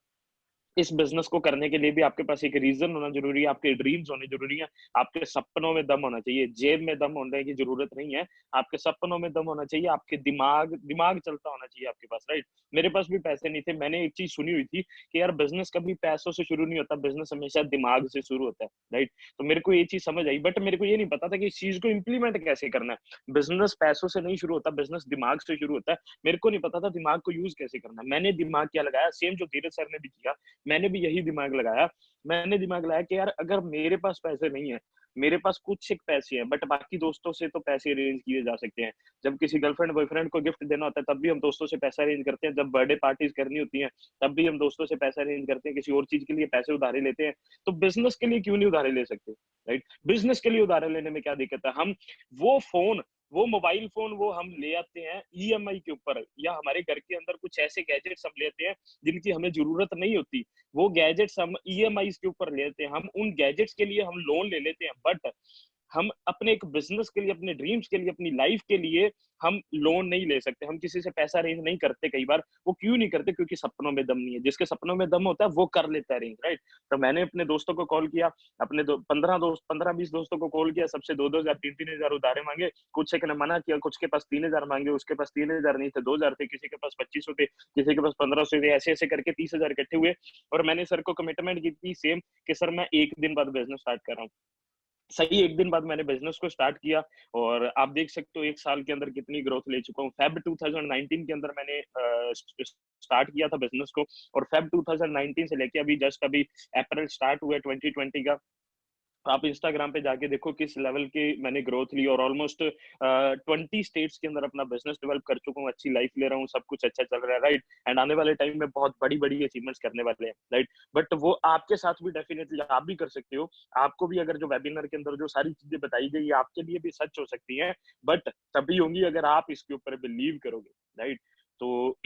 इस बिजनेस को करने के लिए भी आपके पास एक रीजन होना जरूरी है, आपके ड्रीम्स होने जरूरी है, आपके सपनों में दम होना चाहिए। जेब में दम होने की जरूरत नहीं है, आपके सपनों में दम होना चाहिए, आपके दिमाग दिमाग चलता होना चाहिए आपके पास, राइट? मेरे पास भी पैसे नहीं थे। मैंने एक चीज सुनी हुई थी कि यार बिजनेस कभी पैसों से शुरू नहीं होता, बिजनेस हमेशा दिमाग से शुरू होता है, राइट? तो मेरे को ये चीज समझ आई, बट मेरे को ये नहीं पता था कि इस चीज को इम्प्लीमेंट कैसे करना है। बिजनेस पैसों से नहीं शुरू होता, बिजनेस दिमाग से शुरू होता है। मेरे को नहीं पता था दिमाग को यूज कैसे करना है। मैंने दिमाग क्या लगाया, सेम जो धीरज सर ने भी किया, मैंने भी यही दिमाग लगाया। मैंने दिमाग लगाया कि यार अगर मेरे पास पैसे नहीं है, मेरे पास कुछ एक पैसे हैं, बट बाकी दोस्तों से तो पैसे अरेंज किए जा सकते हैं। जब किसी गर्लफ्रेंड बॉयफ्रेंड को गिफ्ट देना होता है तब भी हम दोस्तों से पैसा अरेंज करते हैं। जब बर्थडे पार्टीज करनी होती है तब भी हम दोस्तों से पैसा अरेंज करते हैं, किसी और चीज के लिए पैसे उधारे लेते हैं। तो बिजनेस के लिए क्यों नहीं उधारे ले सकते, राइट? बिजनेस के लिए उधारे लेने में क्या दिक्कत है? हम वो फोन, वो मोबाइल फोन वो हम ले आते हैं ईएमआई के ऊपर, या हमारे घर के अंदर कुछ ऐसे गैजेट्स हम लेते हैं जिनकी हमें जरूरत नहीं होती, वो गैजेट्स हम ईएमआई के ऊपर लेते हैं। हम उन गैजेट्स के लिए हम लोन ले लेते हैं, बट हम अपने एक बिजनेस के लिए, अपने ड्रीम्स के लिए, अपनी लाइफ के लिए हम लोन नहीं ले सकते, हम किसी से पैसा अरेंज नहीं करते। कई बार वो क्यों नहीं करते? क्योंकि सपनों में दम नहीं है। जिसके सपनों में दम होता है वो कर लेता है अरेंज, राइट? तो मैंने अपने दोस्तों को कॉल किया, अपने 15-20 दोस्तों को कॉल किया, सबसे 2-2 हजार 3-3 हजार उधारे मांगे। कुछ एक ने मना किया, कुछ के पास 3,000 मांगे, उसके पास 3,000 नहीं थे, 2,000 थे, किसी के पास 2500 थे, किसी के पास 1500 थे। ऐसे ऐसे करके 30,000 इकट्ठे हुए और मैंने सर को कमिटमेंट की थी सेम कि सर मैं 1 दिन बाद बिजनेस स्टार्ट कर रहा हूँ। सही 1 दिन बाद मैंने बिजनेस को स्टार्ट किया और आप देख सकते हो 1 साल के अंदर कितनी ग्रोथ ले चुका हूँ। फेब 2019 के अंदर मैंने स्टार्ट किया था बिजनेस को और फेब 2019 से लेके अभी जस्ट अभी अप्रैल स्टार्ट हुआ है 2020 का। आप इंस्टाग्राम पे जाके देखो किस लेवल के मैंने ग्रोथ ली और ऑलमोस्ट 20 स्टेट्स के अंदर अपना बिजनेस डेवलप कर चुका हूँ, अच्छी लाइफ ले रहा हूँ, सब कुछ अच्छा चल रहा है, राइट? एंड आने वाले टाइम में बहुत बड़ी बड़ी अचीवमेंट्स करने वाले हैं, राइट? बट वो आपके साथ भी डेफिनेटली आप भी कर सकते हो। आपको भी अगर जो वेबिनार के अंदर जो सारी चीजें बताई गई आपके लिए भी सच हो सकती है, बट तभी होंगी अगर आप इसके ऊपर बिलीव करोगे, राइट? तो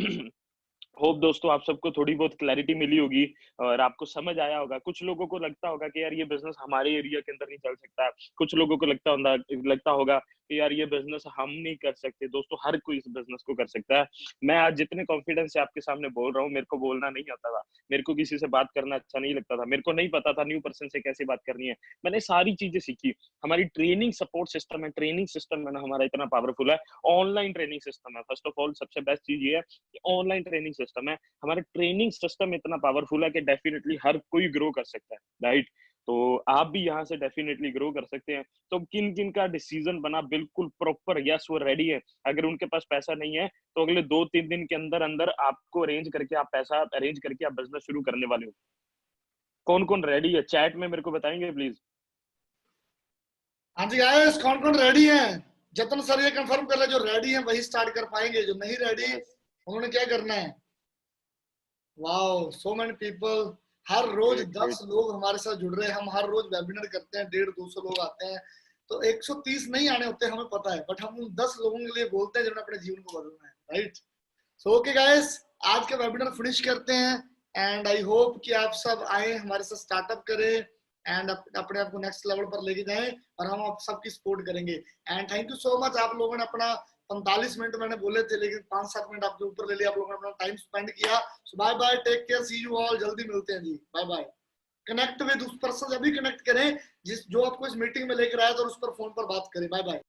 होप दोस्तों आप सबको थोड़ी बहुत क्लैरिटी मिली होगी और आपको समझ आया होगा। कुछ लोगों को लगता होगा कि यार ये बिजनेस हमारे एरिया के अंदर नहीं चल सकता, कुछ लोगों को लगता होगा कि यार ये बिजनेस हम नहीं कर सकते। दोस्तों हर कोई इस बिजनेस को कर सकता है। मैं आज जितने कॉन्फिडेंस से आपके सामने बोल रहा हूँ, मेरे को बोलना नहीं आता था, मेरे को किसी से बात करना अच्छा नहीं लगता था, मेरे को नहीं पता था न्यू पर्सन से कैसे बात करनी है। मैंने सारी चीजें सीखी। हमारी ट्रेनिंग सपोर्ट सिस्टम है, ट्रेनिंग सिस्टम है ना हमारा इतना पावरफुल है। ऑनलाइन ट्रेनिंग सिस्टम है। फर्स्ट ऑफ ऑल सबसे बेस्ट चीज ये है कि ऑनलाइन ट्रेनिंग सिस्टम है। हमारा ट्रेनिंग सिस्टम इतना पावरफुल है कि डेफिनेटली हर कोई ग्रो कर सकता है, राइट? तो आप भी यहाँ से डेफिनेटली ग्रो कर सकते हैं। तो किन किन का डिसीजन बना बिल्कुल प्रॉपर, यस वो रेडी है। अगर उनके पास पैसा नहीं है तो अगले 2-3 दिन के अंदर अंदर आपको अरेंज करके आप पैसा अरेंज करके आप बिजनेस शुरू करने वाले हो। कौन कौन रेडी है चैट में मेरे को बताएंगे प्लीज। हाँ जी गाइस, कौन कौन रेडी है? जतन सर ये कंफर्म कर ले, जो रेडी है वही स्टार्ट कर पाएंगे, जो नहीं रेडी उन्होंने क्या करना है? Wow, so many people. हर रोज 10 लोग हमारे साथ जुड़ रहे हैं। हम हर रोज वेबिनार करते हैं, 150-200 लोग आते हैं। तो 130 नहीं आने होते, हमें पता है, बट हम उन 10 लोगों के लिए बोलते हैं जिन्होंने अपने जीवन को बदलना है, राइट? सो ओके गाइस, आज का वेबिनार फिनिश करते हैं एंड आई होप कि आप सब आए, हमारे साथ स्टार्टअप करें एंड अपने आप को नेक्स्ट लेवल पर लेके जाएं और हम आप सबकी सपोर्ट करेंगे। And thank you so much. आप लोगों ने अपना 45 मिनट मैंने बोले थे, लेकिन 5-7 मिनट आपके ऊपर ले लिया। आप लोगों ने अपना टाइम स्पेंड किया। So bye bye, take care, see you all. जल्दी मिलते हैं जी, बाय बाय। कनेक्ट विद उस पर्सन से अभी कनेक्ट करें जो आपको इस मीटिंग में लेकर आया था, और उस पर फोन पर बात करें। Bye bye.